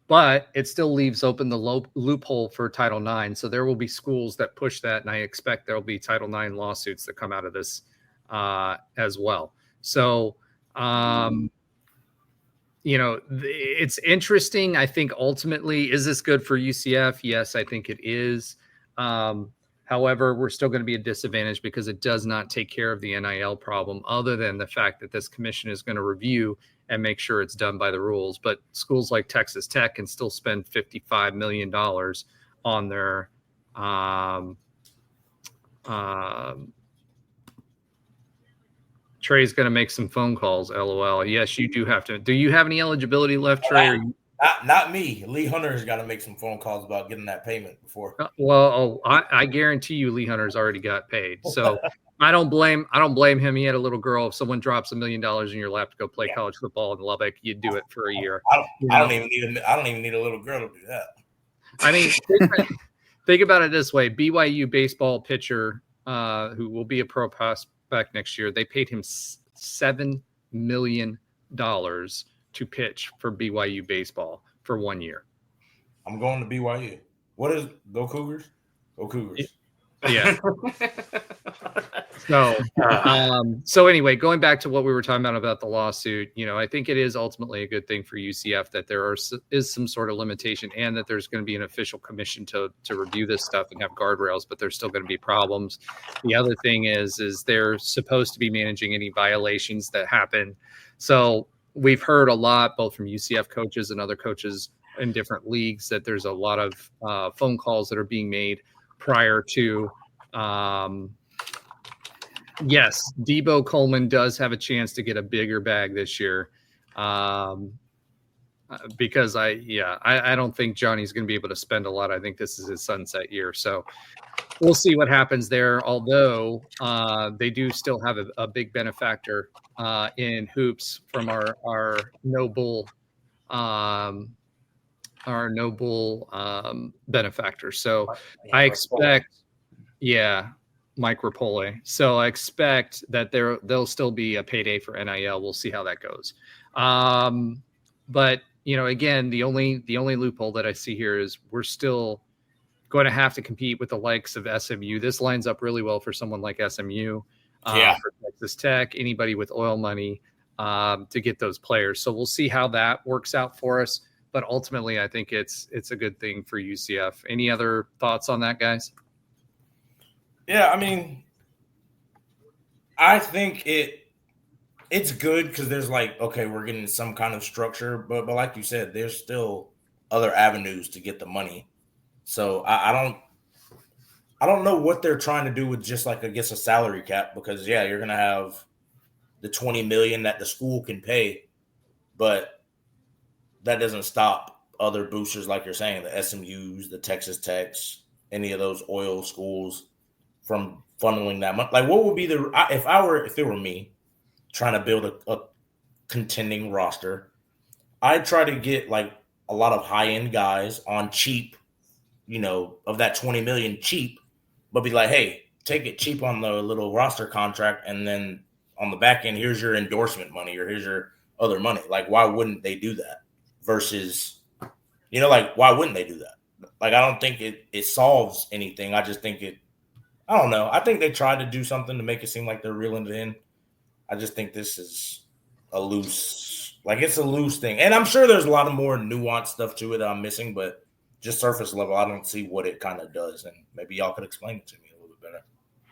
but it still leaves open the loophole for Title IX. So there will be schools that push that, and I expect there will be Title IX lawsuits that come out of this as well. So, it's interesting. I think ultimately, is this good for UCF? Yes, I think it is. However, we're still going to be a disadvantage because it does not take care of the NIL problem, other than the fact that this commission is going to review and make sure it's done by the rules. But schools like Texas Tech can still spend $55 million on their Trey's going to make some phone calls. LOL. Yes, you do have to. Do you have any eligibility left, Trey? Not me. Lee Hunter's got to make some phone calls about getting that payment before. I guarantee you, Lee Hunter's already got paid. So I don't blame him. He had a little girl. If someone drops $1 million in your lap to go play college football in Lubbock, you'd do it for a year. I don't even need a little girl to do that. I mean, think about it this way: BYU baseball pitcher who will be a pro prospect next year. They paid him $7 million to pitch for BYU baseball for 1 year. I'm going to BYU. What is Go Cougars? Go Cougars. Yeah. So anyway, going back to what we were talking about the lawsuit, I think it is ultimately a good thing for UCF that there is some sort of limitation and that there's going to be an official commission to review this stuff and have guardrails, but there's still going to be problems. The other thing is they're supposed to be managing any violations that happen. So we've heard a lot, both from UCF coaches and other coaches in different leagues, that there's a lot of phone calls that are being made prior to yes, Debo Coleman does have a chance to get a bigger bag this year because I don't think Johnny's going to be able to spend a lot. I think this is his sunset year. So we'll see what happens there. Although they do still have a big benefactor in hoops from our noble benefactor. So I expect, Mike Rapoli. So I expect that there'll still be a payday for NIL. We'll see how that goes. But again, the only loophole that I see here is we're still going to have to compete with the likes of SMU. This lines up really well for someone like SMU, for Texas Tech, anybody with oil money to get those players. So we'll see how that works out for us. But ultimately, I think it's a good thing for UCF. Any other thoughts on that, guys? Yeah, I mean, I think it's good because there's we're getting some kind of structure, but like you said, there's still other avenues to get the money. So I don't know what they're trying to do with just a salary cap, because you're gonna have the $20 million that the school can pay, but that doesn't stop other boosters, like you're saying, the SMUs, the Texas Techs, any of those oil schools from funneling that money. What would be if it were me trying to build a contending roster, I'd try to get a lot of high-end guys on cheap, of that 20 million cheap, but be like, hey, take it cheap on the little roster contract, and then on the back end, here's your endorsement money, or here's your other money. Why wouldn't they do that? Versus, why wouldn't they do that? I don't think it solves anything. I just think I don't know. I think they tried to do something to make it seem like they're reeling it in. I just think this is it's a loose thing. And I'm sure there's a lot of more nuanced stuff to it that I'm missing, but just surface level, I don't see what it kind of does. And maybe y'all could explain it to me a little bit better.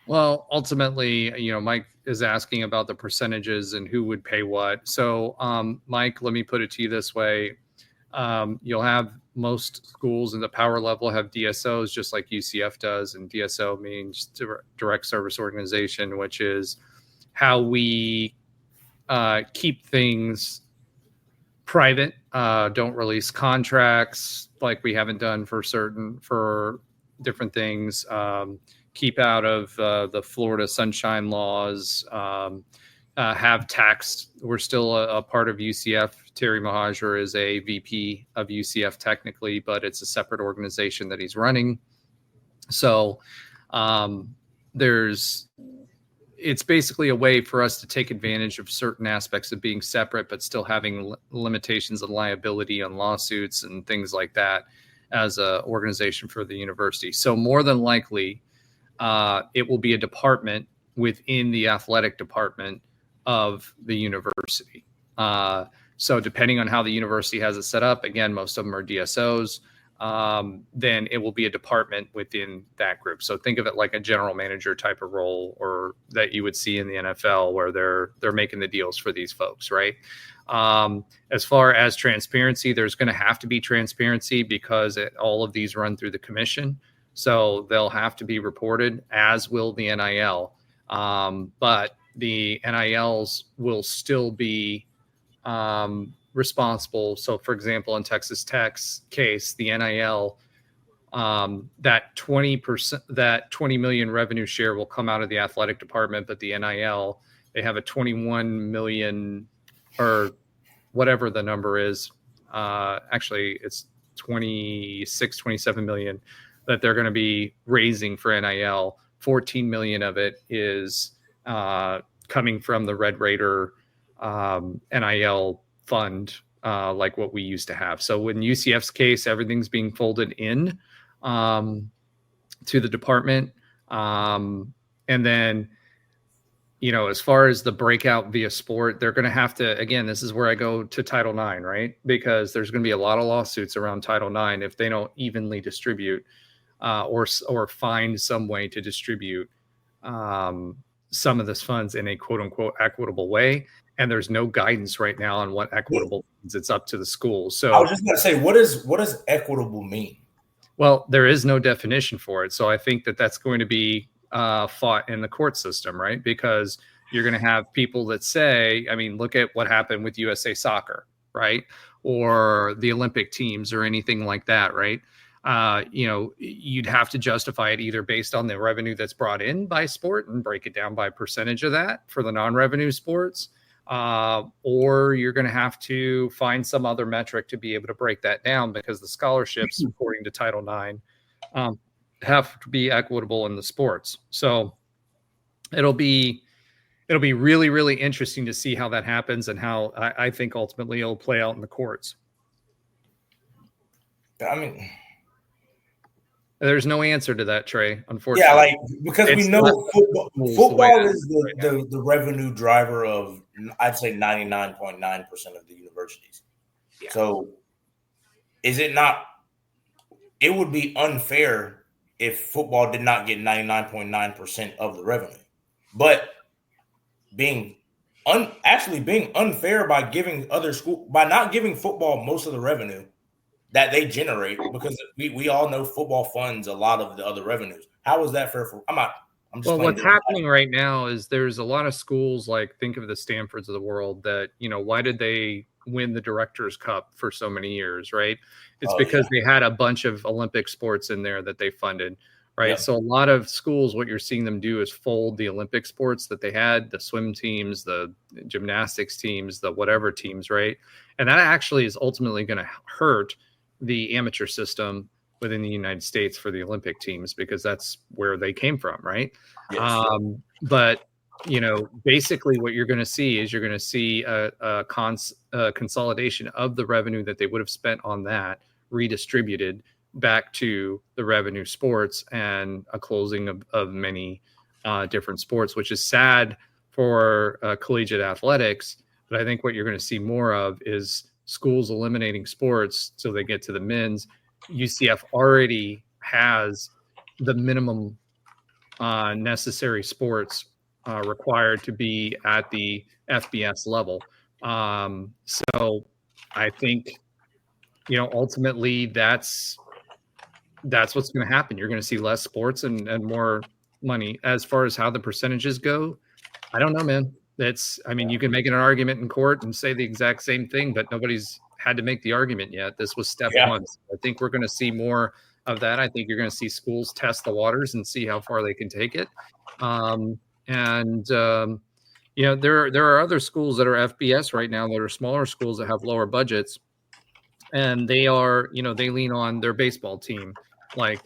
Well, ultimately, Mike is asking about the percentages and who would pay what. So, Mike, let me put it to you this way. You'll have most schools in the power level have DSOs, just like UCF does. And DSO means direct service organization, which is how we keep things private, don't release contracts like we haven't done for different things, keep out of the Florida sunshine laws, have tax. We're still a part of UCF. Terry Mahajer is a VP of UCF technically, but it's a separate organization that he's running. So there's it's basically a way for us to take advantage of certain aspects of being separate, but still having limitations on liability on lawsuits and things like that as an organization for the university. So more than likely, it will be a department within the athletic department of the university. So depending on how the university has it set up, again, most of them are DSOs, then it will be a department within that group. So think of it like a general manager type of role, or that you would see in the NFL, where they're making the deals for these folks, right? As far as transparency, there's going to have to be transparency because all of these run through the commission. So they'll have to be reported, as will the NIL. But the NILs will still be responsible. So for example, in Texas Tech's case, the NIL, that 20%, that 20 million revenue share will come out of the athletic department, but the NIL, they have a 21 million or whatever the number is. Actually it's 26, 27 million that they're going to be raising for NIL. 14 million of it is coming from the Red Raider NIL fund, like what we used to have. So in UCF's case, everything's being folded in to the department. And then, as far as the breakout via sport, they're going to have to, again, this is where I go to Title IX, right? Because there's going to be a lot of lawsuits around Title IX if they don't evenly distribute or find some way to distribute some of this funds in a quote unquote equitable way. And there's no guidance right now on what equitable means. It's up to the schools. So I was just going to say, what does equitable mean? Well, there is no definition for it. So I think that's going to be fought in the court system, right? Because you're going to have people that say, look at what happened with USA Soccer, right? Or the Olympic teams or anything like that, right? You'd have to justify it either based on the revenue that's brought in by sport and break it down by percentage of that for the non-revenue sports. Or you're going to have to find some other metric to be able to break that down, because the scholarships, according to Title IX, have to be equitable in the sports. So it'll be really, really interesting to see how that happens and how I think ultimately it'll play out in the courts. There's no answer to that, Trey, unfortunately. Yeah, because we know football is the revenue driver of, I'd say, 99.9% of the universities. Yeah. So is it not – it would be unfair if football did not get 99.9% of the revenue. But being unfair by giving other school – by not giving football most of the revenue that they generate, because we all know football funds a lot of the other revenues. How is that fair? What's happening right now is there's a lot of schools, like think of the Stanfords of the world, that, why did they win the Directors Cup for so many years, right? It's because they had a bunch of Olympic sports in there that they funded, right? Yeah. So a lot of schools, what you're seeing them do is fold the Olympic sports that they had, the swim teams, the gymnastics teams, the whatever teams, right? And that actually is ultimately going to hurt the amateur system within the United States for the Olympic teams, because that's where they came from, right? Yes. But basically what you're going to see is a consolidation of the revenue that they would have spent on that redistributed back to the revenue sports, and a closing of many different sports, which is sad for collegiate athletics. But I think what you're going to see more of is schools eliminating sports so they get to the men's. UCF already has the minimum necessary sports required to be at the FBS level. So I think, ultimately that's what's going to happen. You're going to see less sports and more money. As far as how the percentages go, I don't know, man. You can make an argument in court and say the exact same thing, but nobody's had to make the argument yet. This was step one. So I think we're going to see more of that. I think you're going to see schools test the waters and see how far they can take it. There are other schools that are FBS right now that are smaller schools that have lower budgets, and they are, they lean on their baseball team, like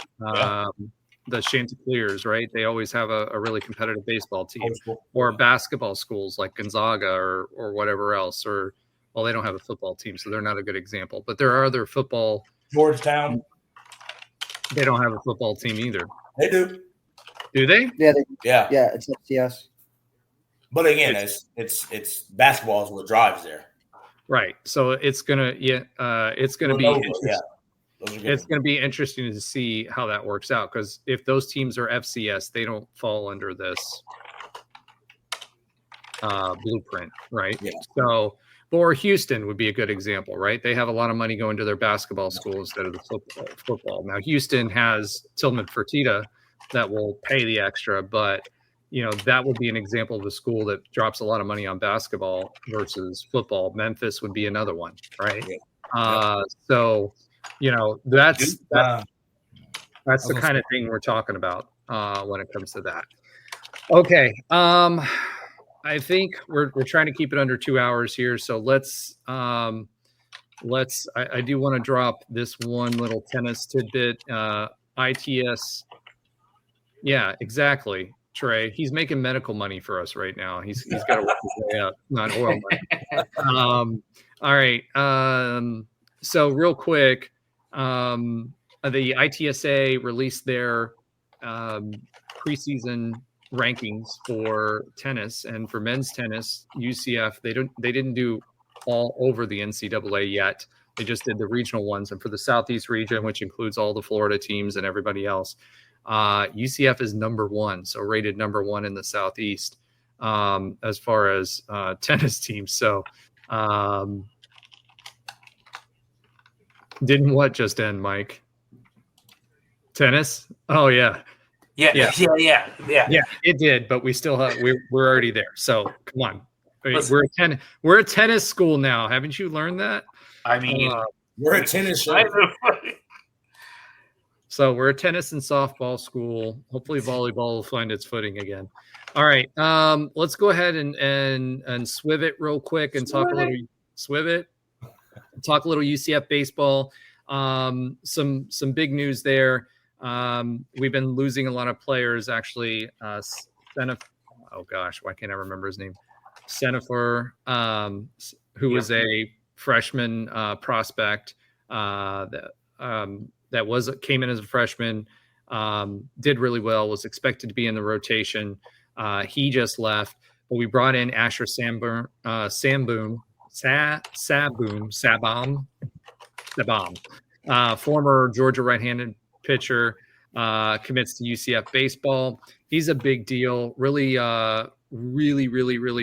the Chanticleers, right? They always have a really competitive baseball team, Old school. or basketball schools like Gonzaga or whatever else. Or well, they don't have a football team, so they're not a good example. But there are other football. Georgetown. They don't have a football team either. They do. Do they? Yeah, Yeah. It's FCS. But again, it's basketball is what drives there. Right. So it's gonna be. Yeah. It's going to be interesting to see how that works out, because if those teams are FCS, they don't fall under this blueprint, right? Yeah. So, or Houston would be a good example, right? They have a lot of money going to their basketball school instead of the football. Now, Houston has Tillman Fertitta that will pay the extra, but that would be an example of a school that drops a lot of money on basketball versus football. Memphis would be another one, right? Yeah. So. That's the kind of thing we're talking about when it comes to that. Okay. I think we're trying to keep it under 2 hours here. So I do want to drop this one little tennis tidbit. ITS. Yeah, exactly. Trey, he's making medical money for us right now. He's got to work his way up, not oil money. All right. So real quick, the ITSA released their preseason rankings for tennis, and for men's tennis, UCF they didn't do all over the NCAA yet. They just did the regional ones, and for the Southeast region, which includes all the Florida teams and everybody else, UCF is number 1, so rated number 1 in the Southeast as far as tennis teams. So. Didn't what just end, Mike? Tennis? Oh yeah. Yeah. It did, but we still have we're already there. So come on, we're a tennis school now. Haven't you learned that? I mean, we're a tennis show. So we're a tennis and softball school. Hopefully, volleyball will find its footing again. All right, let's go ahead and swiv it real quick and talk a little UCF baseball. Some big news there. We've been losing a lot of players, actually. Why can't I remember his name? Senefer, who was a freshman prospect that came in as a freshman, did really well, was expected to be in the rotation. He just left, but we brought in Asher Sabam, former Georgia right-handed pitcher, commits to UCF baseball. He's a big deal. Really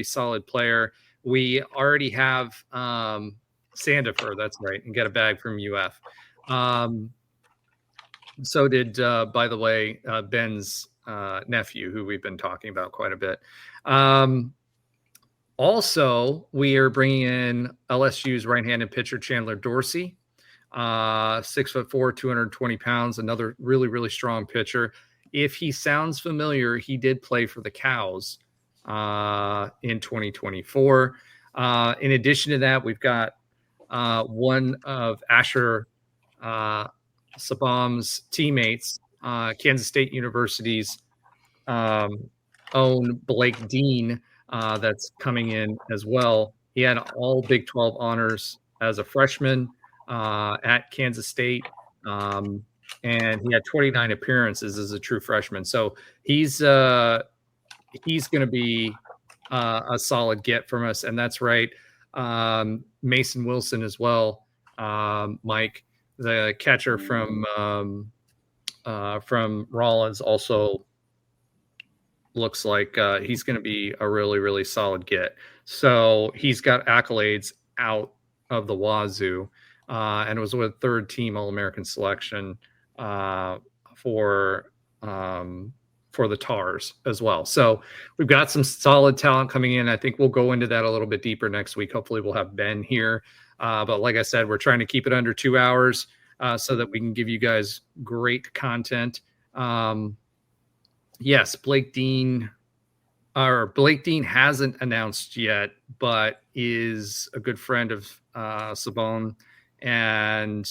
solid player. We already have Sandifer, that's right, and get a bag from UF. So did, by the way, Ben's nephew, who we've been talking about quite a bit. Also, we are bringing in LSU's right-handed pitcher, Chandler Dorsey, 6'4", 220 pounds, another really strong pitcher. If he sounds familiar, he did play for the Cows in 2024. In addition to that, we've got one of Asher Sabam's teammates, Kansas State University's own Blake Dean, that's coming in as well. He had all Big 12 honors as a freshman at Kansas State, and he had 29 appearances as a true freshman. So he's going to be a solid get from us, and that's right. Mason Wilson as well, Mike, the catcher from Rollins, also looks like he's going to be a really solid get. So he's got accolades out of the wazoo, and was with third team All-American selection for the Tars as well. So we've got some solid talent coming in. I think we'll go into that a little bit deeper next week. Hopefully we'll have Ben here. But like I said, we're trying to keep it under 2 hours so that we can give you guys great content. Yes, Blake Dean hasn't announced yet, but is a good friend of Sabon, and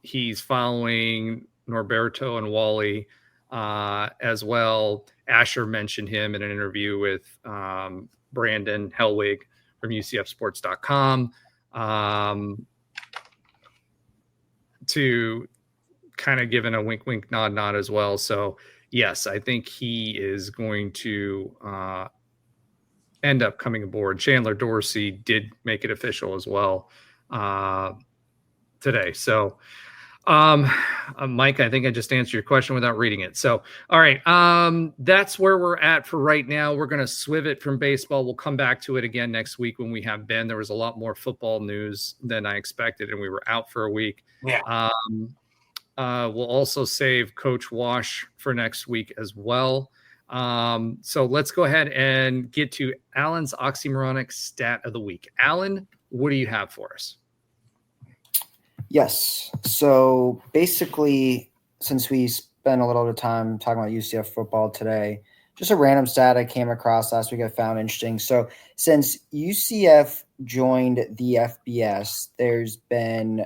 he's following Norberto and Wally as well. Asher mentioned him in an interview with Brandon Hellwig from UCFsports.com to kind of giving a wink, wink, nod, nod as well. So yes, I think he is going to end up coming aboard. Chandler Dorsey did make it official as well today. So Mike, I think I just answered your question without reading it. So, all right. That's where we're at for right now. We're going to swivet from baseball. We'll come back to it again next week when we have Ben. There was a lot more football news than I expected, and we were out for a week. Yeah. We'll also save Coach Wash for next week as well. So let's go ahead and get to Alan's Oxymoronic stat of the week. Alan, what do you have for us? Yes. So basically, since we spent a little bit of time talking about UCF football today, just a random stat I came across last week I found interesting. So since UCF joined the FBS, there's been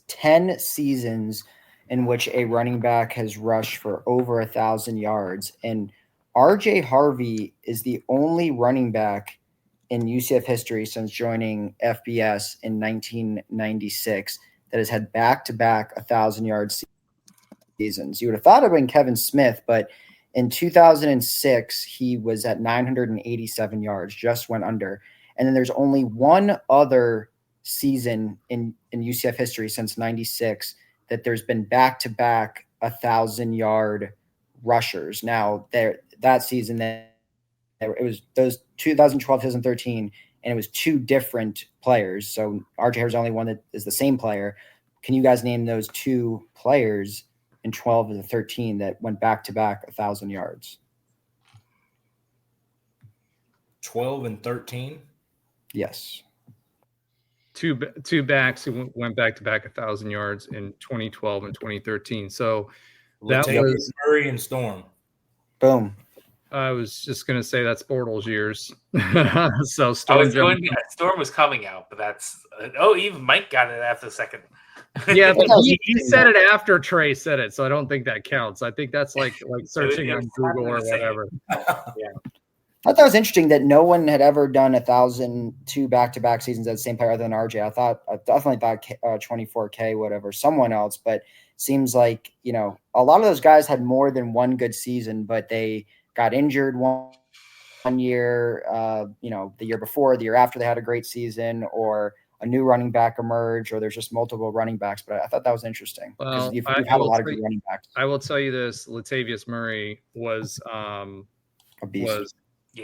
10 seasons in which a running back has rushed for over 1,000 yards. And RJ Harvey is the only running back in UCF history since joining FBS in 1996 that has had back-to-back 1,000-yard seasons. You would have thought it would have been Kevin Smith, but in 2006, he was at 987 yards, just went under. And then there's only one other season in UCF history since 96 that there's been back-to-back 1,000-yard rushers. Now, that season, it was those 2012, 2013, and it was two different players. So RJ Harris is the only one that is the same player. Can you guys name those two players in 12 of the 13 that went back-to-back 1,000 yards? 12 and 13? Yes. Two backs who went back-to-back 1,000 yards in 2012 and 2013. So that was Murray and Storm. Boom. I was just going to say that's Bortles' years. So Storm was coming out, but that's even Mike got it after the second. Yeah, but he said it after Tre said it, so I don't think that counts. I think that's like searching on Google or whatever. Yeah. I thought that was interesting that no one had ever done 1,002 back-to-back seasons at the same player other than RJ. I definitely thought 24K, whatever, someone else, but seems like, a lot of those guys had more than one good season, but they got injured one year, the year before, the year after they had a great season, or a new running back emerge, or there's just multiple running backs. But I thought that was interesting because you've had a lot of good running backs. I will tell you this: Latavius Murray was a beast.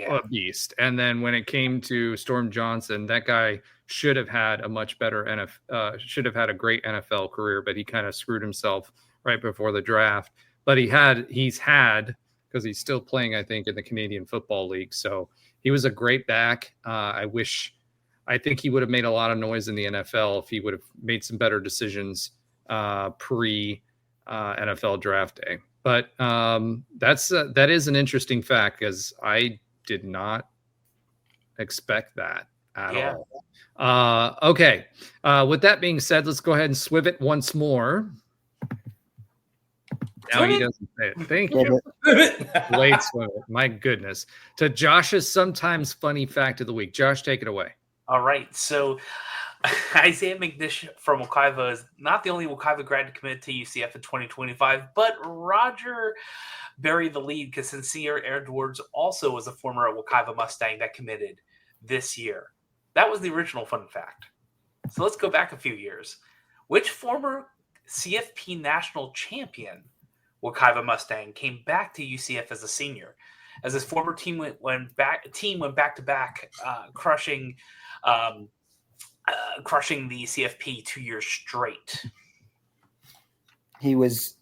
A beast. And then when it came to Storm Johnson, that guy should have had a much better should have had a great NFL career, but he kind of screwed himself right before the draft. But he's had because he's still playing, I think, in the Canadian Football League. So he was a great back. I think he would have made a lot of noise in the NFL if he would have made some better decisions pre NFL draft day. But that is an interesting fact because I did not expect that at all. Okay. With that being said, let's go ahead and swivet once more. Now he doesn't say it. Thank you. Late swivet. My goodness. To Josh's sometimes funny fact of the week. Josh, take it away. All right. So Isaiah McNish from Wekiva is not the only Wekiva grad to commit to UCF in 2025, but Roger buried the lead because Sincere Edwards also was a former Wekiva Mustang that committed this year. That was the original fun fact. So let's go back a few years. Which former CFP national champion Wekiva Mustang came back to UCF as a senior, as his former team went back to back, crushing the CFP 2 years straight? He was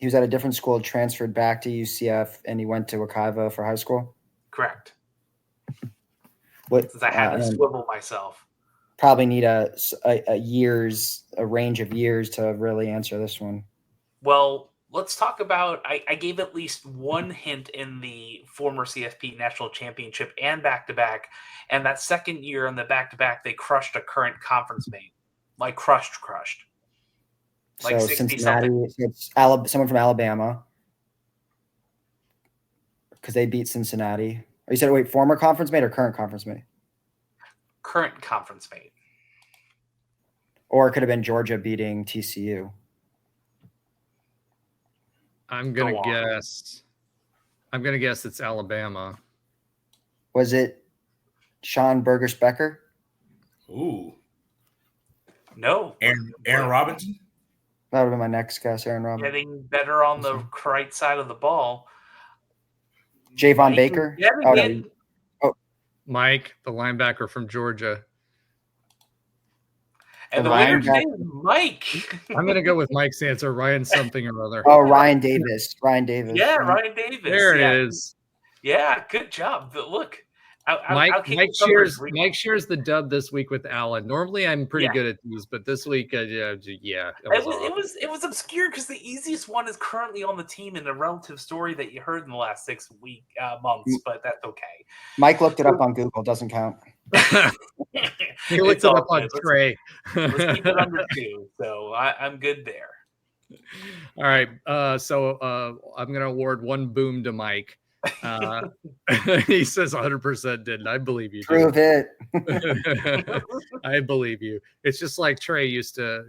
at a different school, transferred back to UCF, and he went to Wekiva for high school. Correct. Since I had to swivel myself. Probably need a range of years to really answer this one. Well, let's talk about. I gave at least one hint in the former CFP national championship and back-to-back, and that second year on the back-to-back, they crushed a current conference mate, like crushed. Like so 60 Cincinnati, something. it's someone from Alabama because they beat Cincinnati. You said, wait, former conference mate or current conference mate? Current conference mate. Or it could have been Georgia beating TCU. I'm going to guess. I'm going to guess it's Alabama. Was it Sean Burgers-Becker? Ooh. No. Aaron Robinson? That would have been my next guess, Aaron Robinson. Getting better on the right side of the ball. Javon Baker? Mike, the linebacker from Georgia. And the winner today is Mike. I'm going to go with Mike's answer, Ryan something or other. Oh, Ryan Davis. Ryan Davis. Yeah, Ryan Davis. There it is. Yeah, good job. But look, Mike shares the dub this week with Alan. Normally, I'm pretty good at these, but this week, it was obscure because the easiest one is currently on the team in a relative story that you heard in the last 6 months. But that's okay. Mike looked it up on Google. Doesn't count. He looked it up on Tre. Let's keep it under 2. So I'm good there. All right. So I'm going to award 1 boom to Mike. He says 100% didn't. I believe you. Prove it. I believe you. It's just like Tre used to,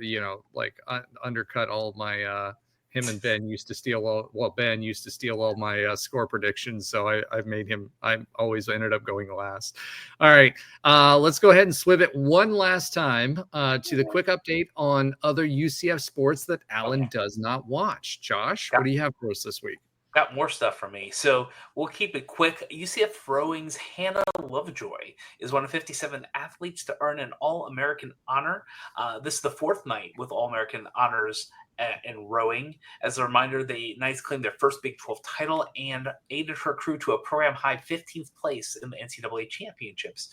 undercut all my. Him and Ben used to steal Ben used to steal all my score predictions. So I've made him. I always ended up going last. All right. Let's go ahead and swiv it one last time to the quick update on other UCF sports that Alan does not watch. Josh, what do you have for us this week? Got more stuff from me. So we'll keep it quick. UCF Rowing's Hannah Lovejoy is one of 57 athletes to earn an All-American honor. This is the 4th night with All-American honors in rowing. As a reminder, the Knights claimed their first Big 12 title and aided her crew to a program-high 15th place in the NCAA championships.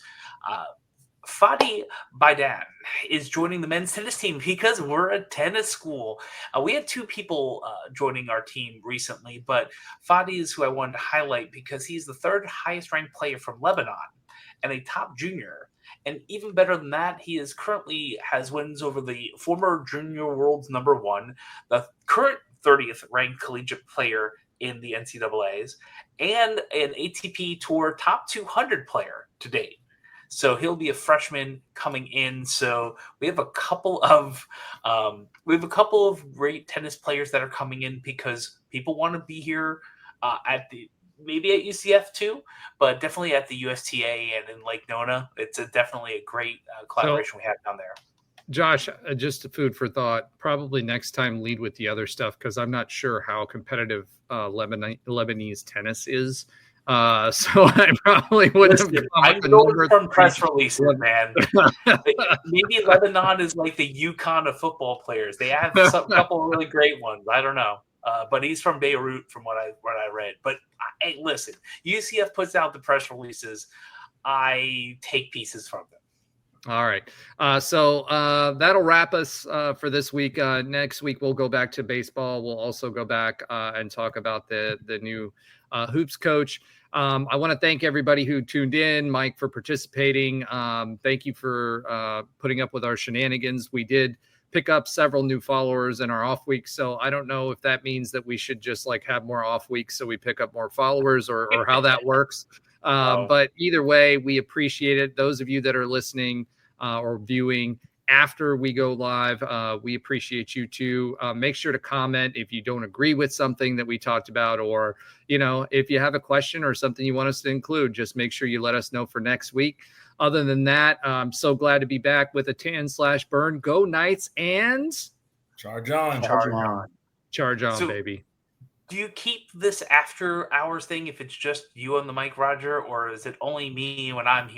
Fadi Baidan is joining the men's tennis team because we're a tennis school. We had 2 people joining our team recently, but Fadi is who I wanted to highlight because he's the 3rd highest ranked player from Lebanon and a top junior. And even better than that, he is currently has wins over the former junior world's #1, the current 30th ranked collegiate player in the NCAAs, and an ATP Tour top 200 player to date. So he'll be a freshman coming in. So we have a couple of great tennis players that are coming in because people want to be here maybe at UCF too, but definitely at the USTA and in Lake Nona. It's definitely a great collaboration we have down there. Josh, just food for thought. Probably next time lead with the other stuff because I'm not sure how competitive Lebanese tennis is. So I probably wouldn't have come I'm going from press releases, man. Maybe Lebanon is like the UConn of football players. They have a couple of really great ones. I don't know. But he's from Beirut from what I read. But hey, listen, UCF puts out the press releases. I take pieces from them. All right. So that'll wrap us for this week. Next week, we'll go back to baseball. We'll also go back and talk about the new hoops coach. I want to thank everybody who tuned in, Mike, for participating. Thank you for putting up with our shenanigans. We did pick up several new followers in our off weeks. So I don't know if that means that we should just have more off weeks so we pick up more followers or how that works. But either way, we appreciate it. Those of you that are listening or viewing after we go live, we appreciate you too. Make sure to comment if you don't agree with something that we talked about, or, if you have a question or something you want us to include, just make sure you let us know for next week. Other than that, I'm so glad to be back with a tan/burn. Go Knights and charge on. Charge on, so, baby. Do you keep this after hours thing if it's just you on the mic, Roger, or is it only me when I'm here?